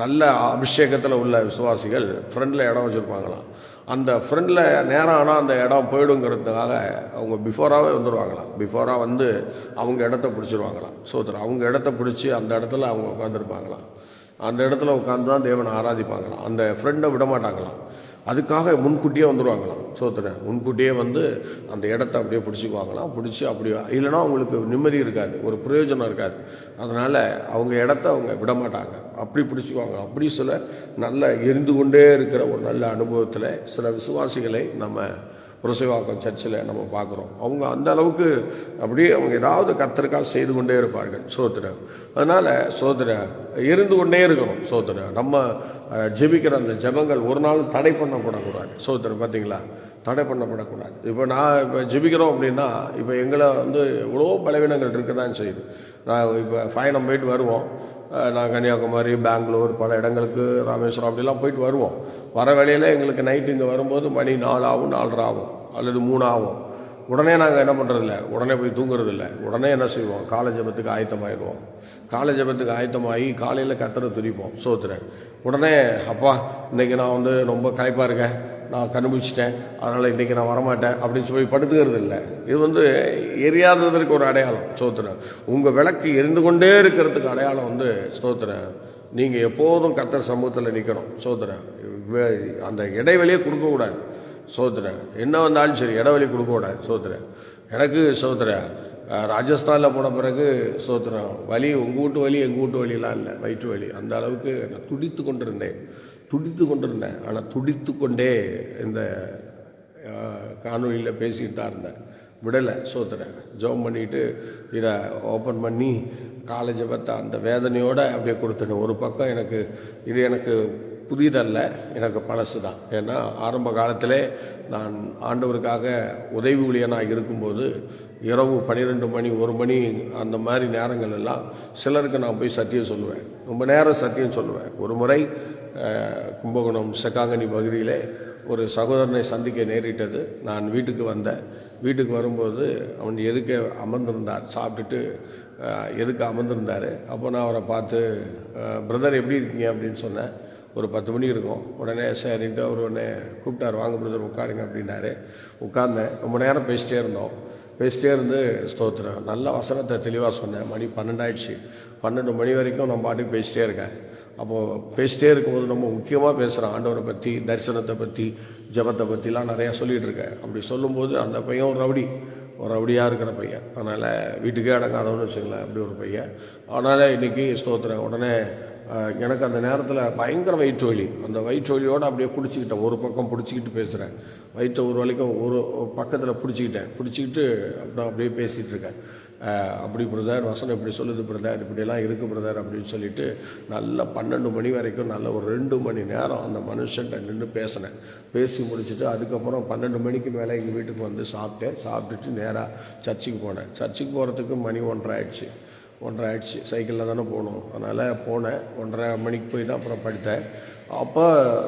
நல்ல அபிஷேகத்தில் உள்ள விசுவாசிகள் ஃப்ரெண்டில் இடம் வச்சுருப்பாங்களாம். அந்த ஃப்ரெண்டில் நேரம் ஆனால் அந்த இடம் போயிடுங்கிறதுக்காக அவங்க பிஃபோராகவே வந்துடுவாங்களாம். பிஃபோராக அவங்க இடத்த பிடிச்சிருவாங்களாம். சோதனை அவங்க இடத்த பிடிச்சி அந்த இடத்துல அவங்க உட்காந்துருப்பாங்களாம். அந்த இடத்துல உட்காந்து தான் தேவனை ஆராதிப்பாங்களாம். அந்த ஃப்ரெண்டை விட மாட்டாங்களாம். அதுக்காக முன்கூட்டியே வந்துடுவாங்களாம். சோதனை முன்கூட்டியே அந்த இடத்த அப்படியே பிடிச்சிக்குவாங்களாம். பிடிச்சி அப்படியே இல்லைன்னா அவங்களுக்கு நிம்மதி இருக்காது, ஒரு பிரயோஜனம் இருக்காது. அதனால் அவங்க இடத்த அவங்க விட மாட்டாங்க, அப்படி பிடிச்சிக்குவாங்க. அப்படி சில நல்ல எரிந்து கொண்டே இருக்கிற ஒரு நல்ல அனுபவத்தில் சில விசுவாசிகளை நம்ம புரசைவாக்கம் சர்ச்சில் நம்ம பார்க்குறோம். அவங்க அந்த அளவுக்கு அப்படியே அவங்க ஏதாவது கர்த்தருக்காக செய்து கொண்டே இருப்பார்கள். சோதனை அதனால் சோதனை இருந்து கொண்டே இருக்கணும். சோதனை நம்ம ஜெபிக்கிற அந்த ஜெபங்கள் ஒரு நாள் தடை பண்ணப்படக்கூடாது. சோதனை பார்த்தீங்களா, தடை பண்ணப்படக்கூடாது. இப்போ நான் ஜெபிக்கிறோம் அப்படின்னா, இப்போ எங்களை எவ்வளோ பலவீனங்கள் இருக்க தான் செய்யுது. நான் இப்போ பயணம் போயிட்டு வருவோம். நான் கன்னியாகுமரி, பெங்களூர், பல இடங்களுக்கு, ராமேஸ்வரம் அப்படிலாம் போயிட்டு வருவோம். வர வேளையில் எங்களுக்கு நைட்டு இங்கே வரும்போது மணி 4 ஆகும், 4:30 ஆகும், அல்லது 3 ஆகும். உடனே நாங்கள் என்ன பண்ணுறதில்ல, உடனே போய் தூங்குறதில்ல. உடனே என்ன செய்வோம், காலை ஜெபத்துக்கு ஆயத்தமாகிடுவோம். காலை ஜெபத்துக்கு ஆயத்தமாகி காலையில் கர்த்தரை துதிப்போம். சோத்துறேன் உடனே, அப்பா இன்றைக்கி நான் ரொம்ப களைப்பாக இருக்கேன், நான் கண்டுபிடிச்சிட்டேன், அதனால் இன்றைக்கி நான் வரமாட்டேன் அப்படின்னு சொல்லி படுத்துக்கிறது இல்லை. இது எரியாததற்கு ஒரு அடையாளம். ஸ்தோத்திரம். உங்கள் விளக்கு எரிந்து கொண்டே இருக்கிறதுக்கு அடையாளம் ஸ்தோத்திரம். நீங்கள் எப்போதும் கர்த்தர் சமூகத்தில் நிற்கணும். ஸ்தோத்திரம். அந்த இடைவெளியே கொடுக்கக்கூடாது. ஸ்தோத்திரம். என்ன வந்தாலும் சரி இடைவெளி கொடுக்கக்கூடாது. ஸ்தோத்திரம். எனக்கு ஸ்தோத்திரம் ராஜஸ்தானில் போன பிறகு ஸ்தோத்திரம் வலி உங்கள் வீட்டு வலி எங்கள் வீட்டு வலிலாம் இல்லை, வயிற்று வலி. அந்த அளவுக்கு நான் துடித்து கொண்டிருந்தேன். ஆனால் துடித்து கொண்டே இந்த காணொலியில் பேசிக்கிட்டு தான் இருந்தேன், விடலை. சோத்துறேன். ஜெபம் பண்ணிட்டு இதை ஓப்பன் பண்ணி காலேஜை பார்த்தா அந்த வேதனையோடு அப்படியே கொடுத்துட்டேன். ஒரு பக்கம் எனக்கு புதிதல்ல, எனக்கு பழசு தான். ஏன்னா ஆரம்ப காலத்திலே நான் ஆண்டவருக்காக உதவி ஊழியனாக இருக்கும்போது இரவு 12 மணி 1 மணி அந்த மாதிரி நேரங்கள் எல்லாம் சிலருக்கு நான் போய் சத்தியம் சொல்லுவேன், ரொம்ப நேரம் சத்தியம் சொல்லுவேன். ஒரு முறை கும்பகோணம் செக்காங்கனி பகுதியிலே ஒரு சகோதரனை சந்திக்க நேரிட்டது. நான் வீட்டுக்கு வரும்போது அவன் எதுக்கு அமர்ந்திருந்தார், சாப்பிட்டுட்டு எதுக்கு அமர்ந்திருந்தார். அப்போ நான் அவரை பார்த்து, பிரதர் எப்படி இருக்கீங்க அப்படின்னு சொன்னேன். ஒரு 10 மணி இருக்கும். உடனே சரின்ட்டு அவர் உடனே கூப்பிட்டார், வாங்க பிரதர் உட்காருங்க அப்படின்னாரு. உட்கார்ந்தேன். ரொம்ப நேரம் பேசிட்டே இருந்து ஸ்தோத்திரம் நல்ல வசனத்தை தெளிவாக சொன்னேன். மணி 12 ஆயிடுச்சு. 12 மணி வரைக்கும் நான் பாட்டுக்கு பேசிட்டே இருக்கேன். அப்போது பேசிட்டே இருக்கும்போது ரொம்ப முக்கியமாக பேசுகிறேன், ஆண்டவரை பற்றி, தரிசனத்தை பற்றி, ஜபத்தை பற்றிலாம் நிறையா சொல்லிகிட்டு இருக்கேன். அப்படி சொல்லும்போது அந்த பையன் ஒரு ரவுடியாக இருக்கிற பையன், அதனால் வீட்டுக்கே அடங்காதவன்னு வச்சுங்களேன், அப்படி ஒரு பையன். அதனால் இன்றைக்கி ஸ்தோத்திரம் உடனே எனக்கு அந்த நேரத்தில் பயங்கர வயிற்று வலி. அந்த வயிற்று வலியோடு அப்படியே பிடிச்சிக்கிட்டேன். ஒரு பக்கம் பிடிச்சிக்கிட்டு பேசுகிறேன், வயிற்று ஒரு வலிக்கும் ஒரு பக்கத்தில் பிடிச்சிக்கிட்டு அப்புறம் அப்படியே பேசிகிட்டு இருக்கேன். அப்படி பிரதர் வசனம் இப்படி சொல்லுது பிரதர், இப்படியெல்லாம் இருக்குது பிரதர் அப்படின்னு சொல்லிட்டு நல்லா 12 மணி வரைக்கும் நல்ல ஒரு 2 மணி நேரம் அந்த மனுஷன்ட்ட நின்று பேசினேன். பேசி முடிச்சுட்டு அதுக்கப்புறம் 12 மணிக்கு மேலே எங்கள் வீட்டுக்கு வந்து சாப்பிட்டுட்டு நேராக சர்ச்சுக்கு போனேன். சர்ச்சுக்கு போகிறதுக்கு மணி 1:30 ஆயிடுச்சு. சைக்கிளில் தானே போகணும். அதனால் போனேன். 1:30 மணிக்கு போய் தான் அப்புறம் படுத்தேன். அப்போ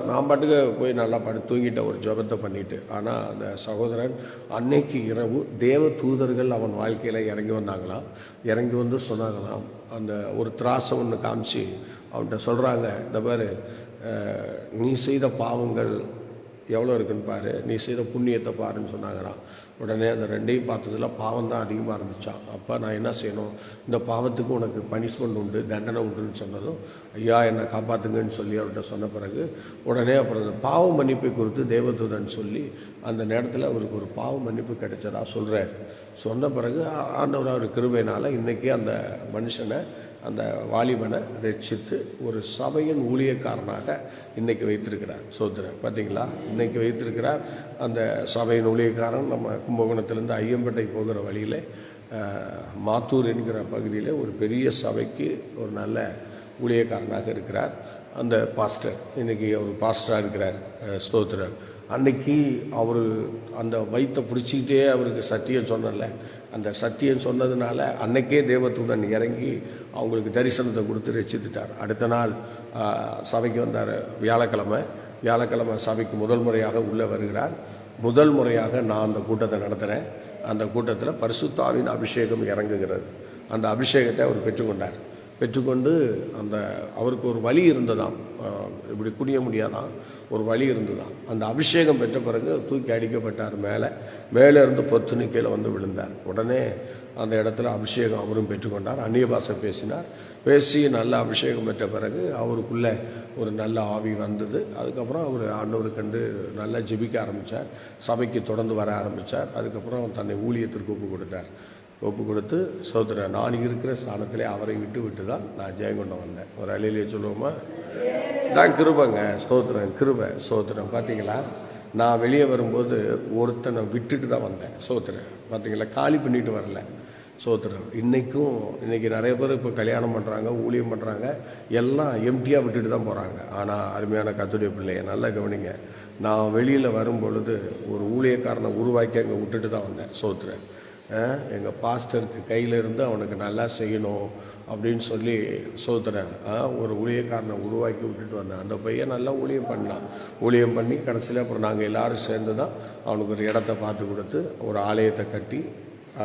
நான் பாட்டுக்கு போய் நல்லா தூங்கிட்டேன் ஒரு ஜெபத்தை பண்ணிவிட்டு. ஆனால் அந்த சகோதரன் அன்னைக்கு இரவு தேவ தூதர்கள் அவன் வாழ்க்கையில் இறங்கி வந்தாங்களாம். இறங்கி வந்து சொன்னாங்களாம், அந்த ஒரு திராசை ஒன்று காமிச்சு அவன்கிட்ட சொல்கிறாங்க, இந்த பாரு, நீ செய்த பாவங்கள் எவ்வளோ இருக்குன்னு பாரு, நீ செய்த புண்ணியத்தை பாருன்னு சொன்னாங்களாம். உடனே அந்த ரெண்டையும் பார்த்ததில் பாவம் தான் அதிகமாக இருந்துச்சான். அப்போ நான் என்ன செய்யணும், இந்த பாவத்துக்கு உனக்கு பனிஷ்மெண்ட் உண்டு, தண்டனை உண்டுன்னு சொன்னதும், ஐயா என்னை காப்பாற்றுங்கன்னு சொல்லி அவர்கிட்ட சொன்ன பிறகு உடனே அப்புறம் அந்த பாவ மன்னிப்பை குறித்து தேவதூதன் சொல்லி அந்த நேரத்தில் அவருக்கு ஒரு பாவ மன்னிப்பு கிடைச்சதா சொல்கிறார். சொன்ன பிறகு ஆண்டவர் அவர் கிருபையினால் இன்றைக்கி அந்த மனுஷனை, அந்த வாலிபனை ரட்சித்து ஒரு சபையின் ஊழியக்காரனாக இன்றைக்கி வைத்திருக்கிறார். சோதரன் பார்த்தீங்களா, இன்றைக்கி வைத்திருக்கிறார். அந்த சபையின் ஊழியக்காரன் நம்ம கும்பகோணத்திலேருந்து ஐயம்பேட்டை போகிற வழியில் மாத்தூர் என்கிற பகுதியில் ஒரு பெரிய சபைக்கு ஒரு நல்ல ஊழியக்காரனாக இருக்கிறார். அந்த பாஸ்டர் இன்றைக்கி அவர் பாஸ்டராக இருக்கிறார். ஸ்தோத்திரர். அன்னைக்கு அவர் அந்த வயிற்றை பிடிச்சிக்கிட்டே அவருக்கு சத்தியம் சொன்னல, அந்த சத்தியம் சொன்னதுனால அன்னைக்கே தேவதூதன் இறங்கி அவங்களுக்கு தரிசனத்தை கொடுத்து ரட்சித்துட்டார். அடுத்த நாள் சபைக்கு வந்தார். வியாழக்கிழமை சபைக்கு முதல் முறையாக உள்ளே வருகிறார். முதல் முறையாக நான் அந்த கூட்டத்தை நடத்துகிறேன். அந்த கூட்டத்தில் பரிசுத்தாவின் அபிஷேகம் இறங்குகிறது. அந்த அபிஷேகத்தை அவர் பெற்றுக்கொண்டு அந்த அவருக்கு ஒரு வலி இருந்ததாம், இப்படி குனிய முடியாதான், ஒரு வலி இருந்ததாம். அந்த அபிஷேகம் பெற்ற பிறகு தூக்கி அடிக்கப்பட்டார். மேலே இருந்து பொத்துன்னு கீழே வந்து விழுந்தார். உடனே அந்த இடத்துல அபிஷேகம் அவரும் பெற்றுக்கொண்டார். அந்நிய பாஷை பேசி நல்ல அபிஷேகம் பெற்ற பிறகு அவருக்குள்ளே ஒரு நல்ல ஆவி வந்தது. அதுக்கப்புறம் அவர் ஆண்டவருக்கு கண்டு நல்லா ஜெபிக்க ஆரம்பித்தார். சபைக்கு தொடர்ந்து வர ஆரம்பித்தார். அதுக்கப்புறம் தன்னை ஊழியத்திற்கு ஒப்பு கொடுத்து சோதரன் நான் இருக்கிற ஸ்தானத்திலே அவரை விட்டு தான் நான் ஜெயங்கொண்டம் வந்தேன். ஒரு அலையிலேயே சொல்லுவோமா, தான் கிருபைங்க. கிருபை சோதரன். பார்த்தீங்களா, நான் வெளியே வரும்போது ஒருத்தனை விட்டுட்டு தான் வந்தேன். சோதரன் பார்த்தீங்களா, காலி பண்ணிட்டு வரல. சோதரன். இன்றைக்கி நிறைய பேர் இப்போ கல்யாணம் பண்ணுறாங்க, ஊழியம் பண்ணுறாங்க, எல்லாம் எம்டியாக விட்டுட்டு தான் போகிறாங்க. ஆனால் அருமையான கர்த்தருடைய பிள்ளையை நல்லா கவனிங்க, நான் வெளியில் வரும்பொழுது ஒரு ஊழியக்காரனை உருவாக்கி அங்கே விட்டுட்டு தான் வந்தேன். சோதரன். எங்கள் பாஸ்டருக்கு கையில் இருந்து அவனுக்கு நல்லா செய்யணும் அப்படின்னு சொல்லி சோதரன் ஒரு ஊழியக்காரனை உருவாக்கி விட்டுட்டு வந்தேன். அந்த பையன் நல்லா ஊழியம் பண்ணி கடைசியில் அப்புறம் நாங்கள் எல்லோரும் சேர்ந்து தான் அவனுக்கு ஒரு இடத்த பார்த்து கொடுத்து ஒரு ஆலயத்தை கட்டி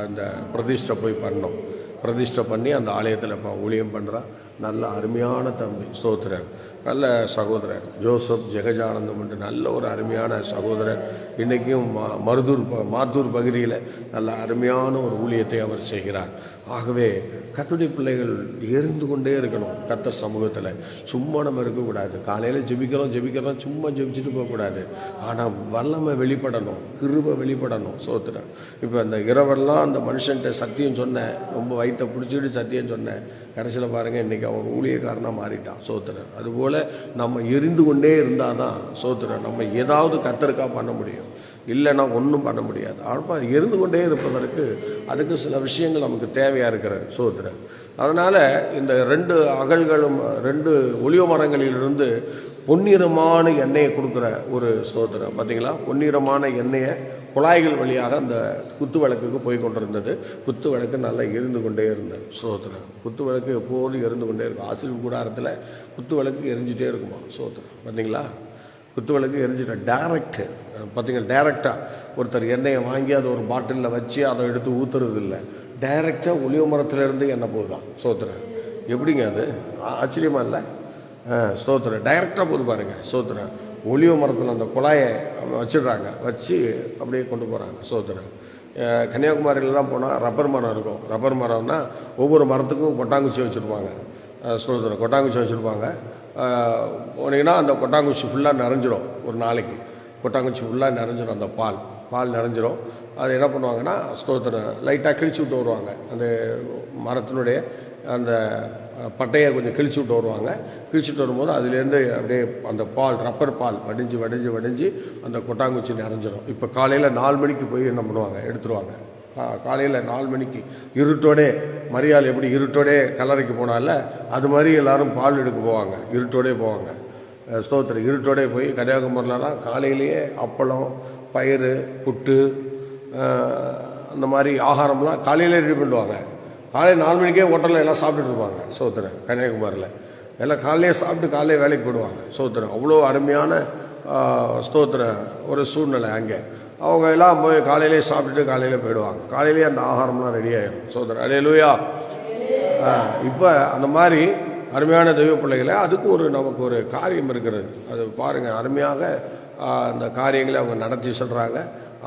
அந்த பிரதிஷ்டை பண்ணி அந்த ஆலயத்தில் இப்போ ஊழியம் பண்ணுறான். நல்ல அருமையான தம்பி. ஸ்தோத்திரன். நல்ல சகோதரர் ஜோசப் ஜெகஜானந்தம் என்று நல்ல ஒரு அருமையான சகோதரர். இன்றைக்கும் மாத்தூர் பகுதியில் நல்ல அருமையான ஒரு ஊழியத்தை அவர் செய்கிறார். ஆகவே கர்த்தருடைய பிள்ளைகள் இருந்து கொண்டே இருக்கணும். கர்த்தர் சமூகத்தில் சும்மா நம்ம இருக்கக்கூடாது. காலையில் ஜெபிக்கிறோம், சும்மா ஜெபிச்சுட்டு போகக்கூடாது. ஆனால் வல்லமை வெளிப்படணும், கிருபை வெளிப்படணும். சோத்திரம். இப்போ அந்த இரவெல்லாம் அந்த மனுஷன்ட்ட சத்தியம் சொன்னேன், ரொம்ப வயிற்றை பிடிச்சிட்டு சத்தியம் சொன்னேன். கடைசியில் பாருங்கள், இன்றைக்கி அவன் ஊழியக்காரனாக மாறிட்டான். சோத்திரம். அதுபோல் நம்ம எரிந்து கொண்டே இருந்தால் தான் சோத்திரம் நம்ம ஏதாவது கர்த்தருக்காக பண்ண முடியும், இல்லைன்னா ஒன்றும் பண்ண முடியாது. அப்போ எரிந்து கொண்டே இருப்பதற்கு அதுக்கு சில விஷயங்கள் நமக்கு தேவையாக இருக்கிறது. சோத்திரம். அதனால் இந்த 2 அகல்களும் 2 ஒலிவ மரங்களிலிருந்து பொன்னிறமான எண்ணெயை கொடுக்குற ஒரு ஸ்தோத்திரம். பார்த்தீங்களா, பொன்னிறமான எண்ணெயை குழாய்கள் வழியாக அந்த குத்து விளக்குக்கு போய் கொண்டிருந்தது. குத்து விளக்கு நல்லா எரிந்து கொண்டே இருந்தது. ஸ்தோத்திரம். குத்து விளக்கு எப்போதும் எரிந்து கொண்டே இருக்கும். ஆசீர்வாத கூடாரத்தில் குத்து விளக்கு எரிஞ்சிட்டே இருக்குமா. ஸ்தோத்திரம். பார்த்தீங்களா, குத்து விளக்கு எரிஞ்சிட்ட டைரக்டு. பார்த்தீங்கன்னா, டைரெக்டாக ஒருத்தர் எண்ணெயை வாங்கி அதை ஒரு பாட்டிலில் வச்சு அதை எடுத்து ஊற்றுறது இல்லை, டைரெக்டாக ஒலிவ மரத்துலேருந்து எண்ணெய் போகுதான். ஸ்தோத்திரம். எப்படிங்க அது ஆச்சரியமா இல்லை? ஸ்தோத்திரம். டைரெக்டாக போது பாருங்கள். ஸ்தோத்திரம். ஒலிவ மரத்தில் அந்த குழாயை வச்சிடுறாங்க, வச்சு அப்படியே கொண்டு போகிறாங்க. ஸ்தோத்திரம். கன்னியாகுமரியிலலாம் போனால் ரப்பர் மரம் இருக்கும். ரப்பர் மரம்னா ஒவ்வொரு மரத்துக்கும் கொட்டாங்குச்சி வச்சுருப்பாங்க. ஸ்தோத்திரம். கொட்டாங்குச்சி வச்சுருப்பாங்க. போனீங்கன்னா அந்த கொட்டாங்குச்சி ஃபுல்லாக நிறைஞ்சிரும். ஒரு நாளைக்கு கொட்டாங்குச்சி ஃபுல்லாக நிறைஞ்சிரும். அந்த பால் நிறைஞ்சிரும். அது என்ன பண்ணுவாங்கன்னா, ஸ்தோத்திரம், லைட்டாக கிழிச்சு விட்டு வருவாங்க. அந்த மரத்தினுடைய அந்த பட்டையை கொஞ்சம் கிழிச்சு விட்டு வருவாங்க. கிழிச்சுட்டு வரும்போது அதுலேருந்து அப்படியே அந்த ரப்பர் பால் வடிஞ்சு அந்த கொட்டாங்குச்சி நிறைஞ்சிரும். இப்போ காலையில் 4 மணிக்கு போய் என்ன பண்ணுவாங்க, எடுத்துருவாங்க. காலையில் 4 மணிக்கு இருட்டோடே மரியாள் எப்படி இருட்டோடே கல்லறைக்கு போனால அது மாதிரி எல்லாரும் பால் எடுக்க போவாங்க, இருட்டோடே போவாங்க. ஸ்தோத்திரம். இருட்டோடே போய் கன்னியாகுமரியிலலாம் காலையிலேயே அப்பளம், பயிறு, புட்டு, அந்த மாதிரி ஆகாரம்லாம் காலையிலே ரெடி பண்ணுவாங்க. காலையில் 4 மணிக்கே ஹோட்டலில் எல்லாம் சாப்பிட்டுட்டு இருப்பாங்க. ஸ்தோத்திரம். கன்னியாகுமரியில் எல்லாம் காலையிலே சாப்பிட்டு காலையிலே வேலைக்கு போயிடுவாங்க. ஸ்தோத்திரம். அவ்வளோ அருமையான ஸ்தோத்திர ஒரு சூழ்நிலை அங்கே. அவங்க எல்லாம் போய் காலையிலே சாப்பிட்டுட்டு காலையிலே போயிடுவாங்க. காலையிலேயே அந்த ஆகாரம்லாம் ரெடி ஆகிடும். ஸ்தோத்திரம். அல்லேலூயா. இப்போ அந்த மாதிரி அருமையான தெய்வ பிள்ளைகளை அதுக்கு நமக்கு ஒரு காரியம் இருக்கிறது. அது பாருங்கள், அருமையாக அந்த காரியங்களை அவங்க நடத்தி சொல்கிறாங்க.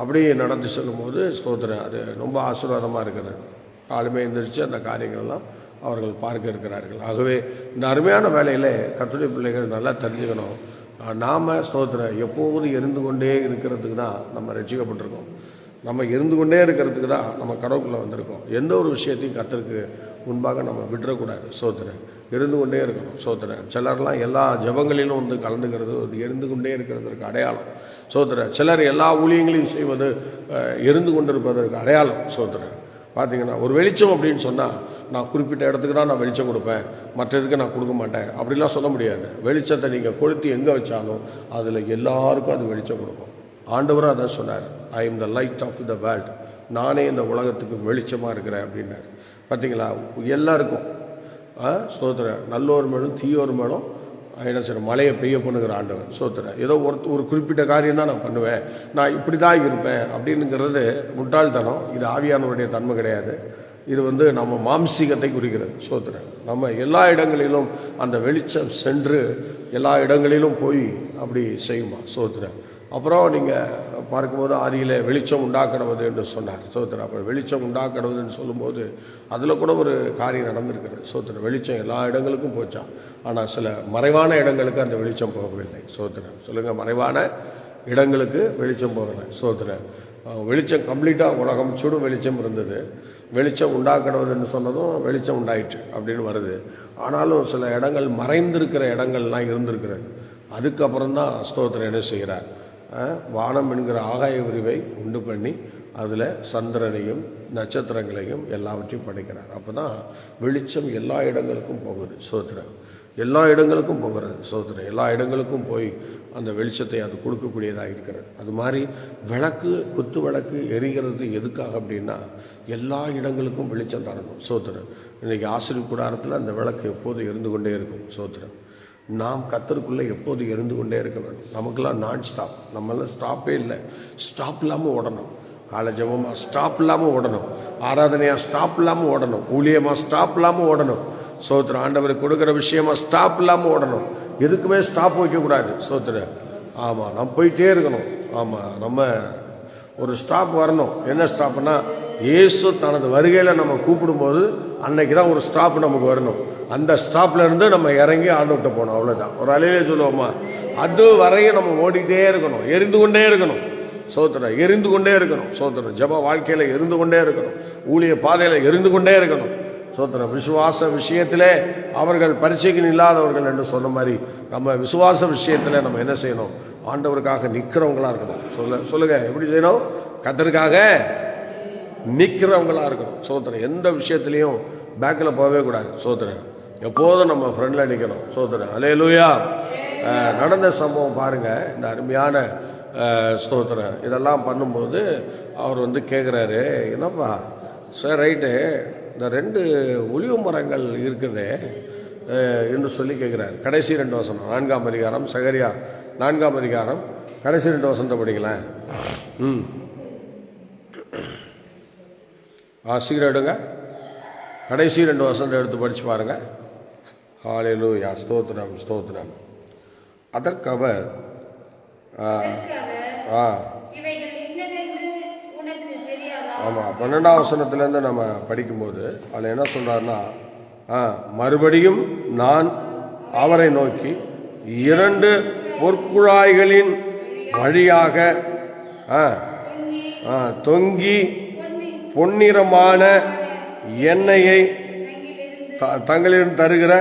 அப்படி நடத்தி சொல்லும்போது ஸ்தோத்திரம், அது ரொம்ப ஆசீர்வாதமாக இருக்கிறது. காலமே எந்திரிச்சு அந்த காரியங்கள்லாம் அவர்கள் பார்க்க இருக்கிறார்கள். ஆகவே இந்த அருமையான வேலையில் கர்த்தருடைய பிள்ளைகள் நல்லா தெரிஞ்சுக்கணும். நாம் ஸ்தோத்திரம் எப்போது எரிந்து கொண்டே இருக்கிறதுக்கு தான் நம்ம ரட்சிக்கப்பட்டிருக்கோம். நம்ம இருந்து கொண்டே இருக்கிறதுக்கு தான் நம்ம கடவுளுக்குள்ளே வந்திருக்கோம். எந்த ஒரு விஷயத்தையும் கர்த்தருக்கு முன்பாக நம்ம விட்டுறக்கூடாது. ஸ்தோத்திரம். இருந்து கொண்டே இருக்கணும். ஸ்தோத்திரம். சிலர்லாம் எல்லா ஜெபங்களிலும் வந்து கலந்துக்கிறது இருந்து கொண்டே இருக்கிறதுக்கு அடையாளம். ஸ்தோத்திரம். சிலர் எல்லா ஊழியங்களையும் செய்வது இருந்து கொண்டிருப்பதற்கு அடையாளம். ஸ்தோத்திரம். பார்த்தீங்கன்னா ஒரு வெளிச்சம் அப்படின்னு சொன்னால் நான் குறிப்பிட்ட இடத்துக்கு தான் நான் வெளிச்சம் கொடுப்பேன், மற்ற இதுக்கு நான் கொடுக்க மாட்டேன் அப்படிலாம் சொல்ல முடியாது. வெளிச்சத்தை நீங்கள் கொளுத்தி எங்கே வச்சாலும் அதில் எல்லாருக்கும் அது வெளிச்சம் கொடுக்கும். ஆண்டவரும் அதான் சொன்னார், I am the light of the world, நானே இந்த உலகத்துக்கு வெளிச்சமாக இருக்கிறேன் அப்படின்னார். பார்த்தீங்களா, எல்லாருக்கும் ஸ்தோத்திரம். நல்லோர் மேலும் தீயோர் மேலும் என்ன செய்ய மழையை பெய்ய பண்ணுகிற ஆண்டவர். ஸ்தோத்திரம். ஏதோ ஒரு குறிப்பிட்ட காரியம் தான் நான் பண்ணுவேன், நான் இப்படி தான் இருப்பேன் அப்படின்னுங்கிறது முட்டாள்தனம். இது ஆவியானவருடைய தன்மை கிடையாது. இது நம்ம மாம்சீகத்தை குறிக்கிறது. ஸ்தோத்திரம். நம்ம எல்லா இடங்களிலும் அந்த வெளிச்சம் சென்று எல்லா இடங்களிலும் போய் அப்படி செய்யுமா. ஸ்தோத்திரம். அப்புறம் நீங்கள் பார்க்கும்போது ஆதியிலே வெளிச்சம் உண்டாக்கணுவது என்று சொன்னார். ஸ்தோத்திரம். அப்புறம் வெளிச்சம் உண்டாக்கணுவதுன்னு சொல்லும்போது அதில் கூட ஒரு காரியம் நடந்திருக்கிறது. ஸ்தோத்திரம். வெளிச்சம் எல்லா இடங்களுக்கும் போச்சான், ஆனால் சில மறைவான இடங்களுக்கு அந்த வெளிச்சம் போகவில்லை. ஸ்தோத்திரம். சொல்லுங்கள், மறைவான இடங்களுக்கு வெளிச்சம் போகலை. ஸ்தோத்திரம். வெளிச்சம் கம்ப்ளீட்டாக உலகம் சுடும் வெளிச்சம் இருந்தது. வெளிச்சம் உண்டாக்கணுவதுன்னு சொன்னதும் வெளிச்சம் உண்டாயிற்று அப்படின்னு வருது. ஆனாலும் சில இடங்கள் மறைந்திருக்கிற இடங்கள்லாம் இருந்திருக்கிறது. அதுக்கப்புறம் தான் ஸ்தோத்திரம் என்ன செய்கிறார், வானம் என்கிற ஆகாய விரிவை உண்டு பண்ணி அதில் சந்திரனையும் நட்சத்திரங்களையும் எல்லாவற்றையும் படைக்கிறார். அப்போ தான் வெளிச்சம் எல்லா இடங்களுக்கும் போகுது. ஸ்தோத்திரம். எல்லா இடங்களுக்கும் போகிறது. ஸ்தோத்திரம். எல்லா இடங்களுக்கும் போய் அந்த வெளிச்சத்தை அது கொடுக்கக்கூடியதாக இருக்கிறது. அது மாதிரி விளக்கு, குத்து விளக்கு எரிகிறது எதுக்காக அப்படின்னா எல்லா இடங்களுக்கும் வெளிச்சம் தரணும். ஸ்தோத்திரம். இன்றைக்கி ஆசிரியர் கூடாரத்தில் அந்த விளக்கு எப்போது எரிந்து கொண்டே இருக்கும். ஸ்தோத்திரம். நாம் கர்த்தருக்குள்ளே எப்போது எரிந்து கொண்டே இருக்க வேண்டும். நமக்கெல்லாம் நான் ஸ்டாப், நம்மளாம் ஸ்டாப்பே இல்லை. ஸ்டாப் இல்லாமல் ஓடணும். காலை ஜெபமாக ஸ்டாப் இல்லாமல் ஓடணும். ஆராதனையாக ஸ்டாப் இல்லாமல் ஓடணும். ஊழியமாக ஸ்டாப் இல்லாமல் ஓடணும். ஸ்தோத்திரம். ஆண்டவருக்கு கொடுக்குற விஷயமா ஸ்டாப் இல்லாமல் ஓடணும். எதுக்குமே ஸ்டாப் வைக்கக்கூடாது. ஸ்தோத்திரம். ஆமாம், நம்ம போயிட்டே இருக்கணும். ஆமாம், நம்ம ஒரு ஸ்டாப் வரணும். என்ன ஸ்டாப்னா, இயேசு தனது வருகையில் நம்ம கூப்பிடும்போது அன்னைக்கு தான் ஒரு ஸ்டாப் நமக்கு வரணும். அந்த ஸ்டாப்ல இருந்து நம்ம இறங்கி ஆண்டவர்கிட்ட போகணும். அவ்வளோதான். ஒரு அலையிலே சொல்லுவோமா, அது வரையும் நம்ம ஓடிட்டே இருக்கணும், எரிந்து கொண்டே இருக்கணும். ஸ்தோத்திரம். எரிந்து கொண்டே இருக்கணும். ஸ்தோத்திரம். ஜெப வாழ்க்கையில் எரிந்து கொண்டே இருக்கணும். ஊழிய பாதையில் எரிந்து கொண்டே இருக்கணும். ஸ்தோத்திரம். விசுவாச விஷயத்திலே அவர்கள் பரீட்சைக்கு இல்லாதவர்கள் என்று சொன்ன மாதிரி நம்ம விசுவாச விஷயத்தில் நம்ம என்ன செய்யணும், ஆண்டவருக்காக நிற்கிறவங்களா இருக்கணும். சொல்லுங்க, எப்படி செய்யணும், கர்த்தருக்காக நிற்கிறவங்களா இருக்கணும். ஸ்தோத்திரம். எந்த விஷயத்திலையும் பேக்கில் போகவே கூடாது. ஸ்தோத்திரம். எப்போதும் நம்ம ஃப்ரெண்டில் நிற்கணும். ஸ்தோத்திரம். அல்லேலூயா. நடந்த சம்பவம் பாருங்கள், இந்த அருமையான ஸ்தோத்திரம். இதெல்லாம் பண்ணும்போது அவர் கேட்குறாரு, என்னப்பா சார் ரைட்டு, இந்த 2 ஒலிவ மரங்கள் இருக்குது என்று சொல்லி கேட்குறாரு. கடைசி 2 வசனம் 4ஆம் அதிகாரம், சகரியா 4ஆம் அதிகாரம் கடைசி 2 வசனத்தை படிங்களேன். சீக்கிரம் எடுங்க. கடைசி 2 வசனத்தை எடுத்து படித்து பாருங்க. ஹல்லேலூயா. ஸ்தோத்திரம், ஸ்தோத்திரம். அதற்கு அவர் ஆமாம் 12ஆம் வசனத்திலேருந்து நம்ம படிக்கும்போது அதில் என்ன சொல்கிறாருன்னா, மறுபடியும் நான் அவரை நோக்கி 2 பொற்குழாய்களின் வழியாக தொங்கி பொன்னிறமான எண்ணெயை தங்களிடம் தருகிற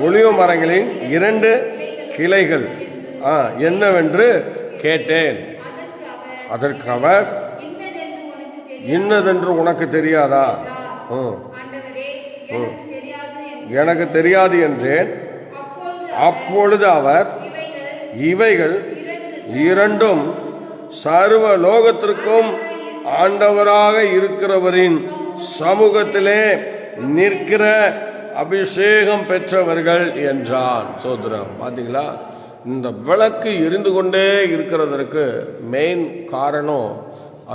ஒலிவ மரங்களின் 2 கிளைகள் என்னவென்று கேட்டேன். அதற்கு அவர், இன்னதென்று உனக்கு தெரியாதா? எனக்கு தெரியாது என்றேன். அப்பொழுது அவர், இவைகள் இரண்டும் சர்வ லோகத்திற்கும் ஆண்டவராக இருக்கிறவரின் சமூகத்திலே நிற்கிற அபிஷேகம் பெற்றவர்கள் என்றான். சோதரம் பாத்தீங்களா? இந்த விளக்கு எரிந்து கொண்டே இருக்கிறதற்கு மெயின் காரணம்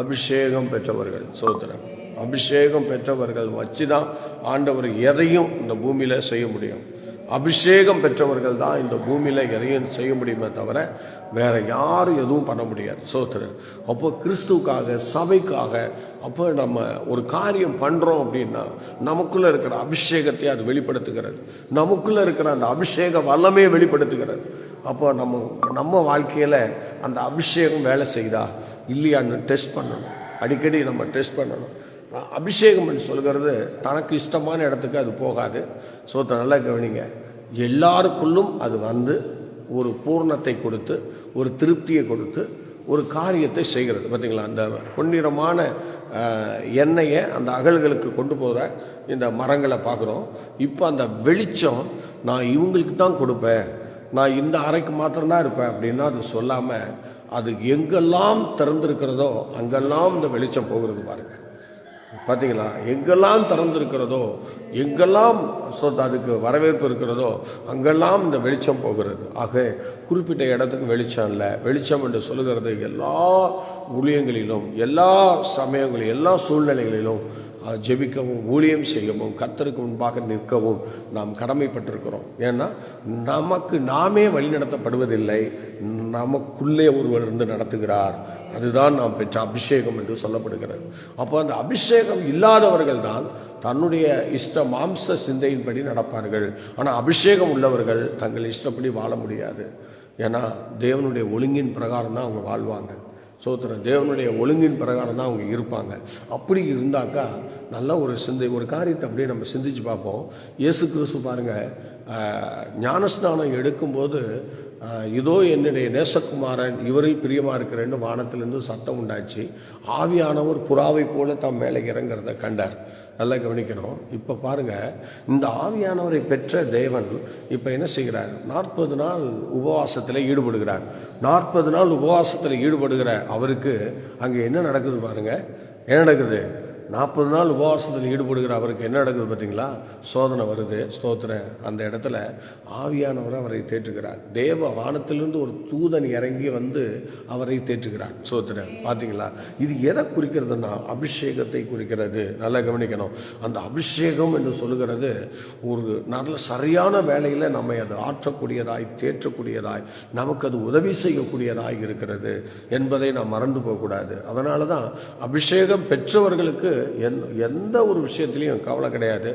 அபிஷேகம் பெற்றவர்கள். சோதரம் அபிஷேகம் பெற்றவர்கள் வச்சுதான் ஆண்டவர் எதையும் இந்த பூமியில செய்ய முடியும். அபிஷேகம் பெற்றவர்கள் தான் இந்த பூமியில எதையும் செய்ய முடியுமே தவிர வேற யாரும் எதுவும் பண்ண முடியாது. சோதரர் அப்போ கிறிஸ்துக்காக, சபைக்காக அப்போ நம்ம ஒரு காரியம் பண்றோம் அப்படின்னா நமக்குள்ள இருக்கிற அபிஷேகத்தை அது வெளிப்படுத்துகிறது. நமக்குள்ள இருக்கிற அந்த அபிஷேக வல்லமே வெளிப்படுத்துகிறது. அப்போ நம்ம வாழ்க்கையில அந்த அபிஷேகம் வேலை செய்தா இல்லையான்னு டெஸ்ட் பண்ணணும். அடிக்கடி நம்ம டெஸ்ட் பண்ணணும். அபிஷேகம் சொல்கிறது தனக்கு இஷ்டமான இடத்துக்கு அது போகாது. நல்லா கவனிங்க, எல்லாருக்குள்ளும் அது வந்து ஒரு பூர்ணத்தை கொடுத்து, ஒரு திருப்தியை கொடுத்து, ஒரு காரியத்தை செய்கிறது. பார்த்தீங்களா? அந்த பொன்னிறமான எண்ணெயை அந்த அகல்களுக்கு கொண்டு போகிற இந்த மரங்களை பார்க்குறோம். இப்போ அந்த வெளிச்சம் நான் இவங்களுக்கு தான் கொடுப்பேன், நான் இந்த அறைக்கு மாத்திரம்தான் இருப்பேன் அப்படின்னா அது சொல்லாமல் அது எங்கெல்லாம் திறந்திருக்கிறதோ அங்கெல்லாம் இந்த வெளிச்சம் போகிறது. பாருங்க, பார்த்தீங்களா? எங்கெல்லாம் திறந்திருக்கிறதோ, எங்கெல்லாம் அதுக்கு வரவேற்பு இருக்கிறதோ அங்கெல்லாம் இந்த வெளிச்சம் போகிறது. ஆக குறிப்பிட்ட இடத்துக்கு வெளிச்சம் இல்லை. வெளிச்சம் என்று சொல்லுகிறது எல்லா ஊழியங்களிலும், எல்லா சமயங்களிலும், எல்லா சூழ்நிலைகளிலும் ஜெபிக்கவும், ஊழியம் செய்யவும், கர்த்தருக்கு முன்பாக நிற்கவும் நாம் கடமைப்பட்டிருக்கிறோம். ஏன்னா நமக்கு நாமே வழிநடத்தப்படுவதில்லை, நமக்குள்ளே ஒருவர் இருந்து நடத்துகிறார். அதுதான் நாம் பெற்ற அபிஷேகம் என்று சொல்லப்படுகிறது. அப்போ அந்த அபிஷேகம் இல்லாதவர்கள் தான் தன்னுடைய இஷ்ட மாம்ச சிந்தையின்படி நடப்பார்கள். ஆனால் அபிஷேகம் உள்ளவர்கள் தங்கள் இஷ்டப்படி வாழ முடியாது. ஏன்னா தேவனுடைய ஒழுங்கின் பிரகாரம் தான் அவங்க வாழ்வாங்க. தேவனுடைய ஒழுங்கின் பிரகாரம் தான் அவங்க இருப்பாங்க. அப்படி இருந்தாக்கா நல்ல ஒரு சிந்தை, ஒரு காரியத்தை அப்படியே நம்ம சிந்திச்சு பார்ப்போம். இயேசு கிறிஸ்து பாருங்க, ஞானஸ்நானம் எடுக்கும்போது இதோ என்னுடைய நேசகுமாரன், இவரில் பிரியமா இருக்கிறேன்னு வானத்திலிருந்து சத்தம் உண்டாச்சு. ஆவியானவர் புறாவை போல தம் மேலே இறங்கிறத கண்டார். நல்லா கவனிக்கணும். இப்போ பாருங்க, இந்த ஆவியானவரை பெற்ற தேவன் இப்போ என்ன செய்கிறார்? 40 நாள் உபவாசத்தில் ஈடுபடுகிறார். 40 நாள் உபவாசத்தில் ஈடுபடுகிற அவருக்கு அங்கே என்ன நடக்குது பாருங்க. என்ன நடக்குது? 40 நாள் உபவாசத்தில் ஈடுபடுகிற அவருக்கு என்ன நடக்குது பார்த்தீங்களா? சோதனை வருது. ஸ்தோத்திரம். அந்த இடத்துல ஆவியானவர் அவரை தேற்றுகிறார். தேவ வானத்திலிருந்து ஒரு தூதன் இறங்கி வந்து அவரை தேற்றுகிறார். ஸ்தோத்திரம். பார்த்தீங்களா? இது எதை குறிக்கிறதுனா அபிஷேகத்தை குறிக்கிறது. நல்லா கவனிக்கணும். அந்த அபிஷேகம் என்று சொல்லுகிறது ஒரு நல்ல சரியான வேலையில் நம்மை அது ஆற்றக்கூடியதாய், தேற்றக்கூடியதாய், நமக்கு அது உதவி செய்யக்கூடியதாய் இருக்கிறது என்பதை நாம் மறந்து போகக்கூடாது. அதனால தான் அபிஷேகம் பெற்றவர்களுக்கு எந்த ஒரு விஷயத்திலையும் கவலை கிடையாது.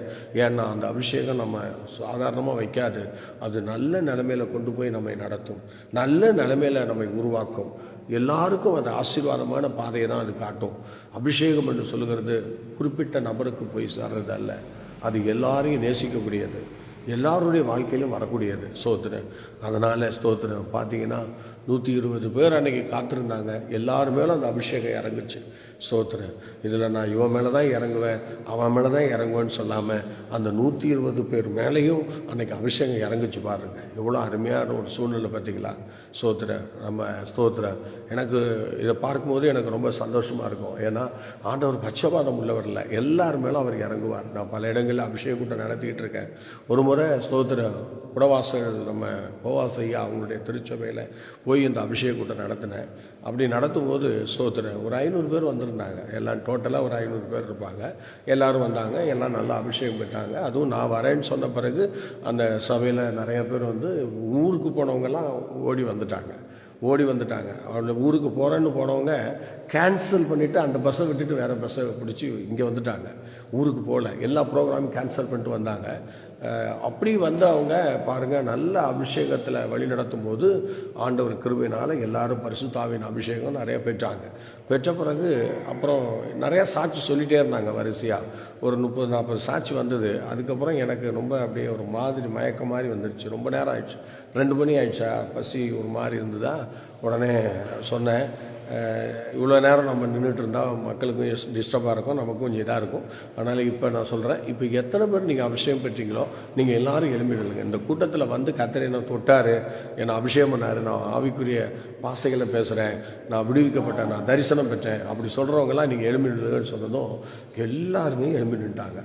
ஏன்னா அந்த அபிஷேகம் நம்ம சாதாரணமாக வைக்காது. அது நல்ல நிலைமையில கொண்டு போய் நம்மை நடத்தும், நல்ல நிலைமையில நம்மை உருவாக்கும். எல்லாருக்கும் அது ஆசீர்வாதமான பாதையை தான் அது காட்டும். அபிஷேகம் என்று சொல்லுகிறது குறிப்பிட்ட நபருக்கு போய் சேர்றது அல்ல, அது எல்லாரையும் நேசிக்கக்கூடியது, எல்லாருடைய வாழ்க்கையிலும் வரக்கூடியது. ஸ்தோத்திரம். அதனால ஸ்தோத்திரம் பார்த்தீங்கன்னா 120 பேர் அன்னைக்கு காத்திருந்தாங்க. எல்லாருமேலும் அந்த அபிஷேகம் இறங்குச்சு. ஸ்தோத்திரம். இதில் நான் இவன் மேலே தான் இறங்குவேன், அவன் மேலே தான் இறங்குவேன்னு சொல்லாமல் அந்த 120 பேர் மேலேயும் அன்னைக்கு அபிஷேகம் இறங்குச்சு. பாருங்க எவ்வளோ அருமையான ஒரு சூழ்நிலை பார்த்தீங்களா? ஸ்தோத்திரம். நம்ம ஸ்தோத்திரம். எனக்கு இதை பார்க்கும்போது எனக்கு ரொம்ப சந்தோஷமாக இருக்கும். ஏன்னா ஆண்டவர் பட்சபாதம் உள்ளவர் இல்லை, எல்லார் மேலும் அவர் இறங்குவார். நான் பல இடங்களில் அபிஷேக கூட்டம் நடத்திக்கிட்டு இருக்கேன். ஒரு முறை ஸ்தோத்திரம் குடவாசல் நம்ம போவாசையா அவங்களுடைய திருச்சபையில் போய் இந்த அபிஷேக கூட்டம் நடத்தினேன். அப்படி நடத்தும் போது ஸ்தோத்திரம் ஒரு 500 பேர் வந்திருந்தாங்க. எல்லாம் டோட்டலாக ஒரு 500 பேர் இருப்பாங்க. எல்லோரும் வந்தாங்க, எல்லாம் நல்லா அபிஷேகம் பெற்றாங்க. அதுவும் நான் வரேன்னு சொன்ன பிறகு அந்த சபையில் நிறைய பேர் வந்து ஊருக்கு போனவங்கெல்லாம் ஓடி வந்துட்டாங்க. அவங்க ஊருக்கு போகிறேன்னு போனவங்க கேன்சல் பண்ணிவிட்டு அந்த பஸ்ஸை விட்டுட்டு வேறு பஸ்ஸை பிடிச்சி இங்கே வந்துட்டாங்க. ஊருக்கு போகல, எல்லா ப்ரோக்ராமும் கேன்சல் பண்ணிட்டு வந்தாங்க. அப்படி வந்து அவங்க பாருங்கள் நல்ல அபிஷேகத்தில் வழி நடத்தும் போது ஆண்டவர் கிருபையினால் எல்லாரும் பரிசுத்தாவின் அபிஷேகம் நிறைய பெற்றாங்க. பெற்ற பிறகு அப்புறம் நிறையா சாட்சி சொல்லிகிட்டே இருந்தாங்க. வரிசையாக ஒரு 30-40 சாட்சி வந்தது. அதுக்கப்புறம் எனக்கு ரொம்ப அப்படியே ஒரு மாதிரி மயக்கம் மாதிரி வந்துடுச்சு. ரொம்ப நேரம் ஆயிடுச்சு. 2 மணி ஆயிடுச்சா, பசி ஒரு மாதிரி இருந்ததா, உடனே சொன்னேன், இவ்வளோ நேரம் நம்ம நின்றுட்டு இருந்தால் மக்களுக்கும் டிஸ்டர்பாக இருக்கும், நமக்கும் கொஞ்சம் இதாக இருக்கும். அதனால் இப்போ நான் சொல்கிறேன், இப்போ எத்தனை பேர் நீங்கள் அபிஷேகம் பெற்றீங்களோ நீங்கள் எல்லோரும் எழும்பிடுங்க. இந்த கூட்டத்தில் வந்து கர்த்தர் என்னை தொட்டார், என்னை அபிஷேகம் பண்ணார், நான் ஆவிக்குரிய வார்த்தைகளை பேசுகிறேன், நான் விடுவிக்கப்பட்டேன், நான் தரிசனம் பெற்றேன் அப்படி சொல்கிறவங்களாம் நீங்கள் எழும்பிடுங்கன்னு சொன்னதும் எல்லாருமே எழும்பிட்டாங்க.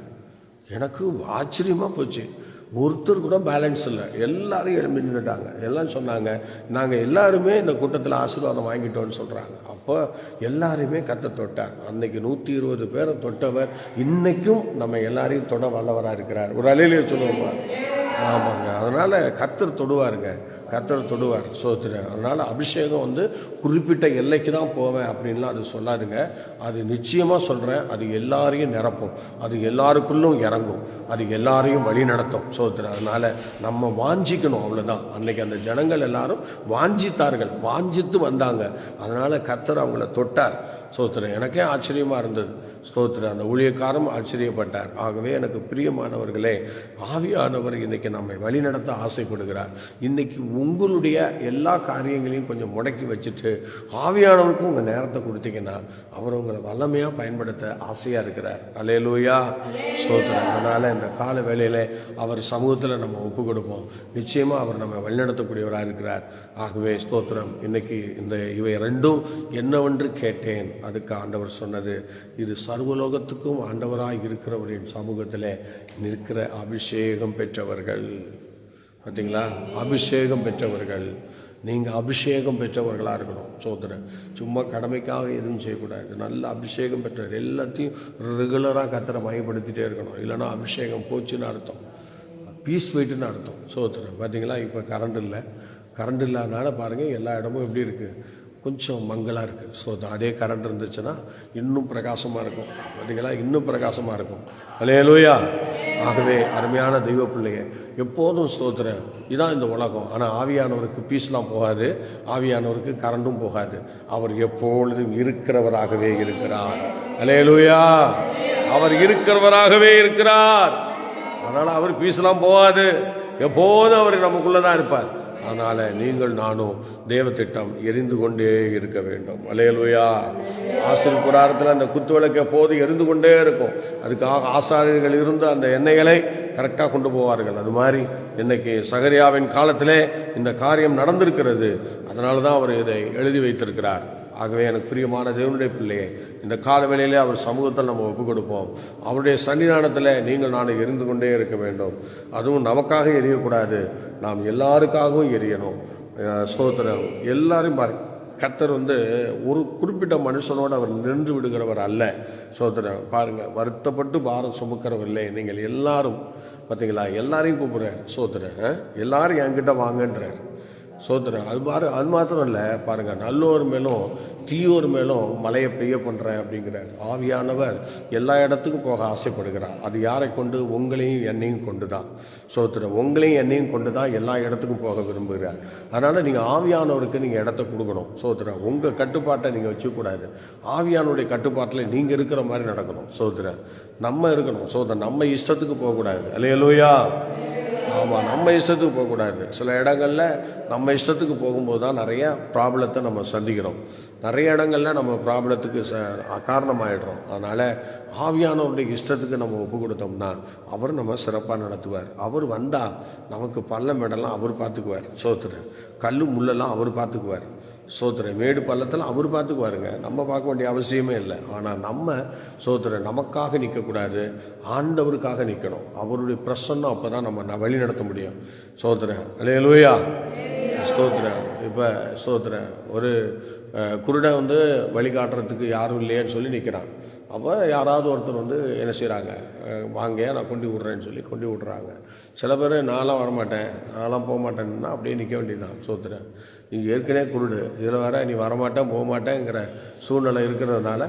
எனக்கு ஆச்சரியமாக போச்சு. ஒருத்தர் கூட பேலன்ஸ் இல்லை, எல்லாரும் எழும்பி நின்றுட்டாங்க. எல்லாம் சொன்னாங்க, நாங்கள் எல்லாருமே இந்த கூட்டத்தில் ஆசீர்வாதம் வாங்கிட்டோன்னு சொல்கிறாங்க. அப்போ எல்லாரையுமே கர்த்தர் தொட்டார். அன்னைக்கு 120 பேரை தொட்டவர் இன்னைக்கும் நம்ம எல்லாரையும் தொட வல்லவராக இருக்கிறார். ஒரு அலையிலேயே சொல்லுவோமா? ஆமாங்க. அதனால் கர்த்தர் தொடுவாருங்க, கர்த்தர் தொடுவார். சோத்திரம். அதனால் அபிஷேகம் வந்து குறிப்பிட்ட எல்லைக்கு தான் போவேன் அப்படின்லாம் அது சொல்லாதுங்க. அது நிச்சயமாக சொல்கிறேன், அது எல்லாரையும் நிரப்பும், அது எல்லாருக்குள்ளும் இறங்கும், அது எல்லாரையும் வழி நடத்தும். சோத்திரம். அதனால் நம்ம வாஞ்சிக்கணும், அவ்வளோதான். அன்னைக்கு அந்த ஜனங்கள் எல்லாரும் வாஞ்சித்தார்கள், வாஞ்சித்து வந்தாங்க. அதனால் கர்த்தர் அவங்கள தொட்டார். ஸ்தோத்திரம். எனக்கே ஆச்சரியமாக இருந்தது. ஸ்தோத்திரம். அந்த ஊழியக்காரரும் ஆச்சரியப்பட்டார். ஆகவே எனக்கு பிரியமானவர்களே, ஆவியானவர் இன்றைக்கி நம்மை வழிநடத்த ஆசைப்படுகிறார். இன்றைக்கி உங்களுடைய எல்லா காரியங்களையும் கொஞ்சம் முடக்கி வச்சுட்டு ஆவியானவருக்கும் உங்கள் நேரத்தை கொடுத்தீங்கன்னா அவர் உங்களை வல்லமையாக பயன்படுத்த ஆசையாக இருக்கிறார். அல்லேலூயா. ஸ்தோத்திரம். அதனால் இந்த கால வேளையில் அவர் சமூகத்தில் நம்ம ஒப்பு கொடுப்போம். நிச்சயமாக அவர் நம்ம வழிநடத்தக்கூடியவராக இருக்கிறார். ஆகவே ஸ்தோத்திரம். இன்றைக்கி இவை ரெண்டும் என்னவென்று கேட்டேன். அதுக்கு ஆண்டவர் சொன்னது, இது சர்வலோகத்துக்கும் ஆண்டவராக இருக்கிறவரின் சமூகத்தில் நிற்கிற அபிஷேகம் பெற்றவர்கள். பார்த்தீங்களா? அபிஷேகம் பெற்றவர்கள். நீங்கள் அபிஷேகம் பெற்றவர்களாக இருக்கணும். சோதரன். சும்மா கடமைக்காக எதுவும் செய்யக்கூடாது. நல்ல அபிஷேகம் பெற்றவர். எல்லாத்தையும் ரெகுலராக கர்த்தரை மையப்படுத்திகிட்டே இருக்கணும். இல்லைன்னா அபிஷேகம் போச்சுன்னு அர்த்தம், பீஸ் போயிட்டுன்னு அர்த்தம். சோதரன். பார்த்தீங்களா? இப்போ கரண்ட் இல்லை, கரண்ட் இல்லாதனால பாருங்கள் எல்லா இடமும் எப்படி இருக்குது, கொஞ்சம் மங்கலாக இருக்குது. ஸோ அதே கரண்ட் இருந்துச்சுன்னா இன்னும் பிரகாசமாக இருக்கும். பார்த்தீங்களா? இன்னும் பிரகாசமாக இருக்கும். அல்லேலூயா. ஆகவே அருமையான தெய்வ பிள்ளைங்க, எப்போதும் ஸ்தோத்திரம். இதான் இந்த உலகம். ஆனால் ஆவியானவருக்கு பீஸ்லாம் போகாது, ஆவியானவருக்கு கரண்டும் போகாது. அவர் எப்பொழுதும் இருக்கிறவராகவே இருக்கிறார். அல்லேலூயா. அவர் இருக்கிறவராகவே இருக்கிறார். அதனால் அவர் பீஸ்லாம் போகாது, எப்போதும் அவர் நமக்குள்ளே தான் இருப்பார். அதனால் நீங்கள் நானும் தேவ திட்டம் எரிந்து கொண்டே இருக்க வேண்டும். அல்லேலூயா. ஆசீர் கூடாரத்தில் அந்த குத்துவிளக்கு எப்போது எரிந்து கொண்டே இருக்கும். அதுக்காக ஆசாரியர்கள் இருந்து அந்த எண்ணெய்களை கரெக்டாக கொண்டு போவார்கள். அது மாதிரி இன்னைக்கு சகரியாவின் காலத்திலே இந்த காரியம் நடந்திருக்கிறது. அதனால தான் அவர் இதை எழுதி வைத்திருக்கிறார். ஆகவே எனக்கு பிரியமான தேவனுடைய பிள்ளையை, இந்த கால வேளையிலே அவர் சமூகத்தில் நம்ம ஒப்பு கொடுப்போம். அவருடைய சன்னிதானத்தில் நீங்கள் நான் எரிந்து கொண்டே இருக்க வேண்டும். அதுவும் நமக்காக எரியக்கூடாது, நாம் எல்லாருக்காகவும் எரியணும். ஸ்தோத்திரம். எல்லாரும் பாரு, கர்த்தர் ஒரு குறிப்பிட்ட மனுஷனோடு அவர் நின்று விடுகிறவர் அல்ல. ஸ்தோத்திரம். பாருங்கள், வருத்தப்பட்டு பாரம் சுமக்கிறவர் இல்லை. நீங்கள் எல்லாரும் பார்த்தீங்களா, எல்லாரையும் கூப்பிடுறார். ஸ்தோத்திரம். எல்லாரும் என்கிட்ட வாங்கன்றார். சோத்திரம். அது மாத்திரம் இல்லை, பாருங்கள், நல்லோர் மேலும் தீயோர் மேலும் மழையை பெய்ய பண்ணுறேன் அப்படிங்கிறார். ஆவியானவர் எல்லா இடத்துக்கும் போக ஆசைப்படுகிறார். அது யாரை கொண்டு? உங்களையும் என்னையும் கொண்டு தான். சோத்திரம். உங்களையும் என்னையும் கொண்டு தான் எல்லா இடத்துக்கும் போக விரும்புகிறார். அதனால் நீங்கள் ஆவியானவருக்கு நீங்கள் இடத்த கொடுக்கணும். சோத்திரம். உங்கள் கட்டுப்பாட்டை நீங்கள் வச்சுக்கூடாது, ஆவியானுடைய கட்டுப்பாட்டில் நீங்கள் இருக்கிற மாதிரி நடக்கணும். சோத்திரம். நம்ம இருக்கணும். சோத்திரம். நம்ம இஷ்டத்துக்கு போகக்கூடாது. அல்லேலூயா. ஆமாம், நம்ம இஷ்டத்துக்கு போகக்கூடாது. சில இடங்களில் நம்ம இஷ்டத்துக்கு போகும்போது தான் நிறையா ப்ராப்ளத்தை நம்ம சந்திக்கிறோம். நிறைய இடங்களில் நம்ம ப்ராப்ளத்துக்கு காரணமாகிடுறோம். அதனால் ஆவியானவருடைய இஷ்டத்துக்கு நம்ம ஒப்பு கொடுத்தோம்னா அவர் நம்ம சிறப்பாக நடத்துவார். அவர் வந்தால் நமக்கு பள்ளம் மேடெல்லாம் அவர் பார்த்துக்குவார். சோத்திரம். கல் முள்ளெல்லாம் அவர் பார்த்துக்குவார். சோத்திரம். மேடு பள்ளத்தில் அவர் பார்த்துக்குவாருங்க, நம்ம பார்க்க வேண்டிய அவசியமே இல்லை. ஆனால் நம்ம சோத்திரம் நமக்காக நிற்கக்கூடாது, ஆண்டவருக்காக நிற்கணும். அவருடைய பிரசன்னம் அப்போ தான் நம்ம வழி நடத்த முடியும். சோத்திரம். அல்லேலூயா. ஸ்தோத்திரம். இப்போ ஸ்தோத்திரம். ஒரு குருடன் வழிகாட்டுறதுக்கு யாரும் இல்லையேன்னு சொல்லி நிற்கிறான். அப்போ யாராவது ஒருத்தர் என்ன செய்கிறாங்க, வாங்க நான் கொண்டு விட்றேன்னு சொல்லி கொண்டு விட்றாங்க. சில பேர் நான்லாம் வரமாட்டேன், நான்லாம் போக மாட்டேன்னா அப்படியே நிற்க வேண்டியதுதான். சோத்திரம். நீங்கள் ஏற்கனவே குருடு, இதில் வேற நீ வரமாட்டேன் போக மாட்டேங்கிற சூழ்நிலை இருக்கிறதுனால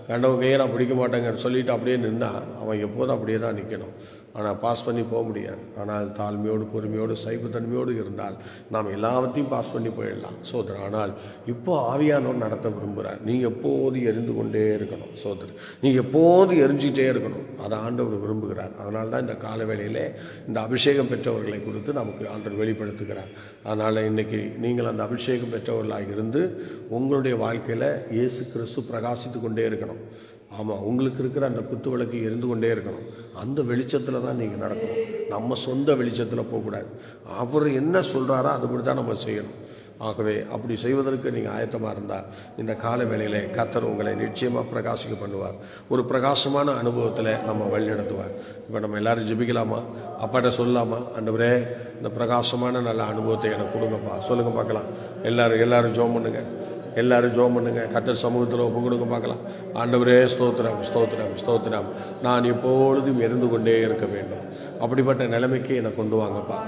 கண்டவங்க கையை நான் பிடிக்க மாட்டேங்கிற சொல்லிட்டு அப்படியே நின்னா அவன் எப்போதும் அப்படியே தான் நிற்கணும். ஆனால் பாஸ் பண்ணி போக முடியாது. ஆனால் தாழ்மையோடு பொறுமையோடு சைவத்தன்மையோடு இருந்தால் நாம் எல்லாவற்றையும் பாஸ் பண்ணி போயிடலாம். சோதரர், ஆனால் இப்போ ஆவியானவர் நடத்த விரும்புகிறார். நீங்கள் எப்போது எரிந்து கொண்டே இருக்கணும். சோதரர், நீங்கள் எப்போது எரிஞ்சிக்கிட்டே இருக்கணும். அதை ஆண்டவர் விரும்புகிறார். அதனால தான் இந்த கால வேளையிலே இந்த அபிஷேகம் பெற்றவர்களை குறித்து நமக்கு ஆண்டவர் வெளிப்படுத்துகிறார். அதனால் இன்றைக்கி நீங்கள் அந்த அபிஷேகம் பெற்றவர்களாக இருந்து உங்களுடைய வாழ்க்கையில் இயேசு கிறிஸ்து பிரகாசித்து கொண்டே இருக்கணும். ஆமாம், உங்களுக்கு இருக்கிற அந்த குத்து விளக்கு எரிந்து கொண்டே இருக்கணும். அந்த வெளிச்சத்தில் தான் நீங்கள் நடக்கணும். நம்ம சொந்த வெளிச்சத்தில் போகக்கூடாது. அவர் என்ன சொல்கிறாரோ அதுபடி தான் நம்ம செய்யணும். ஆகவே அப்படி செய்வதற்கு நீங்கள் ஆயத்தமாக இருந்தால் இந்த கால வேளையிலே கர்த்தர் உங்களை நிச்சயமாக பிரகாசிக்க பண்ணுவார். ஒரு பிரகாசமான அனுபவத்தில் நம்ம வழி நடத்துவார். இப்போ நம்ம எல்லோரும் ஜெபிக்கலாமா? அப்பாட்ட சொல்லலாமா? ஆண்டவரே, இந்த பிரகாசமான நல்ல அனுபவத்தை எனக்கு கொடுங்கப்பா. சொல்லுங்கள் பார்க்கலாம். எல்லாரும் ஜெபம் பண்ணுங்க. எல்லாரும் ஜெபம் பண்ணுங்க. கர்த்தர் சமூகத்தில் ஒப்பு கொடுக்க பார்க்கலாம். ஆண்டவரே, ஸ்தோத்திரம் ஸ்தோத்திரம் ஸ்தோத்திரம். நான் எப்பொழுதும் எரிந்து கொண்டே இருக்க வேண்டும். அப்படிப்பட்ட நிலைமைக்கு என்னை கொண்டு வாங்கப்பா.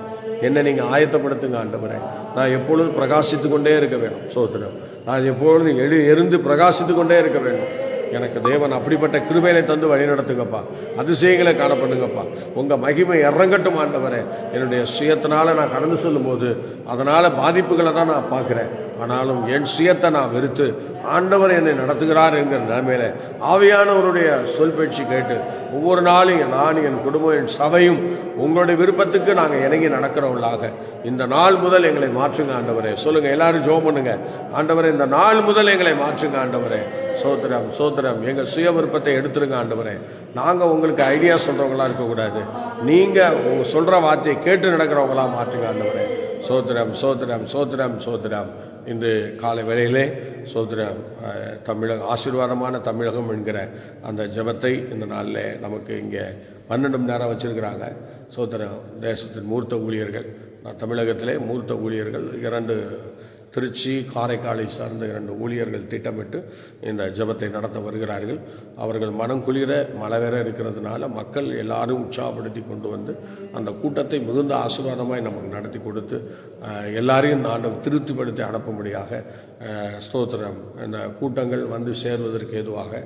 என்னை நீங்கள் ஆயத்தப்படுத்துங்க ஆண்டவரே. நான் எப்பொழுதும் பிரகாசித்து கொண்டே இருக்க வேண்டும். ஸ்தோத்திரம். நான் எப்பொழுதும் எரிந்து பிரகாசித்து கொண்டே இருக்க வேண்டும். எனக்கு தேவன் அப்படிப்பட்ட கிருபையை தந்து வழி நடத்துங்கப்பா. அதிசயங்களை காணப்படுங்கப்பா. உங்கள் மகிமை இறங்கட்டும் ஆண்டவரே. என்னுடைய சுயத்தினால நான் கடந்து செல்லும் போது அதனால் பாதிப்புகளை தான் நான் பார்க்குறேன். ஆனாலும் என் சுயத்தை நான் வெறுத்து ஆண்டவர் என்னை நடத்துகிறார் என்கிற நிலைமையில ஆவியானவருடைய சொல் பேச்சு கேட்டு ஒவ்வொரு நாளும் நான், என் குடும்பம், என் சபையும் உங்களுடைய விருப்பத்துக்கு நாங்கள் இணங்கி நடக்கிறவர்களாக இந்த நாள் முதல் எங்களை மாற்றுங்க ஆண்டவரே. சொல்லுங்கள், எல்லாரும் ஜெபம் பண்ணுங்க. ஆண்டவரே, இந்த நாள் முதல் எங்களை மாற்றுங்க ஆண்டவரே. சோத்திரம் சோத்திரம். எங்கள் சுய விருப்பத்தை எடுத்துருங்க ஆண்டவரே. நாங்கள் உங்களுக்கு ஐடியா சொல்கிறவங்களா இருக்கக்கூடாது. நீங்கள் உங்கள் சொல்கிற வார்த்தையை கேட்டு நடக்கிறவங்களா மாற்றுங்க ஆண்டவரே. சோத்திரம் சோத்திரம் சோத்திரம் சோத்திரம். இந்த காலை வேளையிலே சோத்திரம் தமிழகம், ஆசீர்வாதமான தமிழகம் என்கிற அந்த ஜெபத்தை இந்த நாளில் நமக்கு இங்கே 12 மணி நேரம் வச்சுருக்கிறாங்க. சோத்திரம். தேசத்தின் மூர்த்த ஊழியர்கள், தமிழகத்திலே மூர்த்த ஊழியர்கள் 2 திருச்சி, காரைக்காலை சார்ந்த 2 ஊழியர்கள் திட்டமிட்டு இந்த ஜெபத்தை நடத்த வருகிறார்கள். அவர்கள் மனம் குளிர மழை வேற இருக்கிறதுனால மக்கள் எல்லாரும் உற்சாகப்படுத்தி கொண்டு வந்து அந்த கூட்டத்தை மிகுந்த ஆசீர்வாதமாய் நமக்கு நடத்தி கொடுத்து எல்லாரையும் நான் திருப்திப்படுத்தி அனுப்பும்படியாக ஸ்தோத்திரம். இந்த கூட்டங்கள் வந்து சேர்வதற்கு ஏதுவாக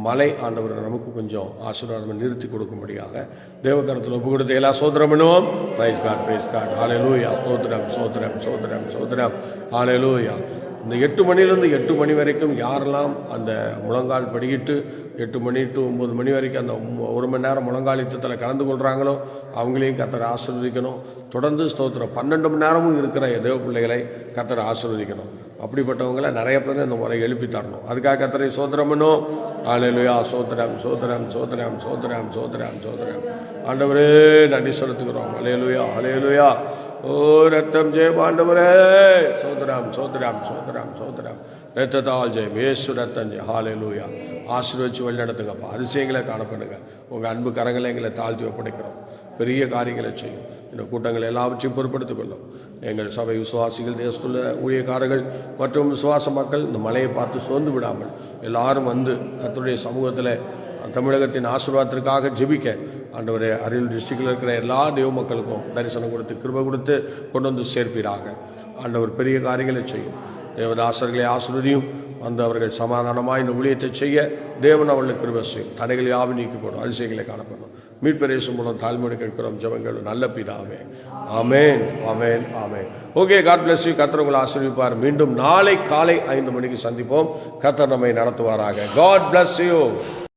மலை ஆண்டவர் நமக்கு கொஞ்சம் ஆசீர்வாதம் நிறுத்தி கொடுக்கும்படியாக தேவகரத்தில் ஒப்பு கொடுத்து எல்லா சோதரம் பண்ணுவோம். Praise God, praise God. Hallelujah. சோதரம் சோதரம் சோதரம் சோதரம். ஹல்லேலூயா. இந்த 8 மணிலேருந்து 8 மணி வரைக்கும் யாரெல்லாம் அந்த முழங்கால் படிக்கிட்டு 8 மணி to 9 மணி வரைக்கும் அந்த 1 மணி நேரம் முழங்கால் யுத்தத்தில் கலந்து கொள்கிறாங்களோ அவங்களையும் கர்த்தர் ஆசீர்வதிக்கணும். தொடர்ந்து ஸ்தோத்திரம் 12 மணி நேரமும் இருக்கிற தேவ பிள்ளைகளை கர்த்தர் ஆசீர்வதிக்கணும். அப்படிப்பட்டவங்களை நிறைய பேர் இந்த முறை எழுப்பி தரணும். அதுக்காக கர்த்தரை சோதரம் பண்ணும். ஹல்லேலூயா. சோதரம் சோதரம் சோதரம் சோதரம் சோதரம் சோதரம். ஆண்டவரே, நன்றி செலுத்துகிறோம். ஹல்லேலூயா ஹல்லேலூயா. ஓ ரத்தம் ஜெயம் ஆண்டவரே. சோதரம் சோதரம் சோதரம் சோதரம். ரத்தத்தால் ஜெயம். இயேசு ரத்தம் ஜெயம். ஹல்லேலூயா. ஆசீர்வதிச்சு வழி நடத்துங்கப்பா. அதிசயங்களை காணப்படுங்க. உங்கள் அன்பு கரங்களை எங்களை தாழ்த்தி ஒப்படைக்கிறோம். பெரிய காரியங்களை செய்யும். இந்த கூட்டங்கள் எல்லாவற்றையும் பொறுப்படுத்திக் கொள்ளும். எங்கள் சபை விசுவாசிகள், தேசத்துள்ள ஊழியக்காரர்கள் மற்றும் விசுவாச மக்கள் இந்த மலையை பார்த்து சோர்ந்து விடாமல் எல்லாரும் வந்து கர்த்தருடைய சமூகத்தில் தமிழகத்தின் ஆசீர்வாதத்திற்காக ஜெபிக்க ஆண்டவரே அரியலூர் டிஸ்ட்ரிக்டில் இருக்கிற எல்லா தேவ மக்களுக்கும் தரிசனம் கொடுத்து கிருபை கொடுத்து கொண்டு வந்து சேர்ப்பீராக. ஆண்டவர் பெரிய காரியங்களை செய்யும். தேவதாசர்களை ஆசீர்வதியும். வந்து அவர்கள் சமாதானமாக இந்த ஊழியத்தை செய்ய தேவன் அவர்களுக்கு கிருபை செய்யும். தடைகளை யாவும் நீக்கி போடும். அதிசயங்களை காணப்படும். மீட்பரேசு மூலம் தாழ்மையோடு கேட்கிறோம் ஜெபங்கள் நல்ல பிதாவே. ஆமேன் ஆமேன் ஆமேன். Okay, God bless you. கர்த்தர் உங்களை ஆசீர்வதிப்பார். மீண்டும் நாளை காலை 5 மணிக்கு சந்திப்போம். கர்த்தர் நம்மை நடத்துவாராக. God bless you.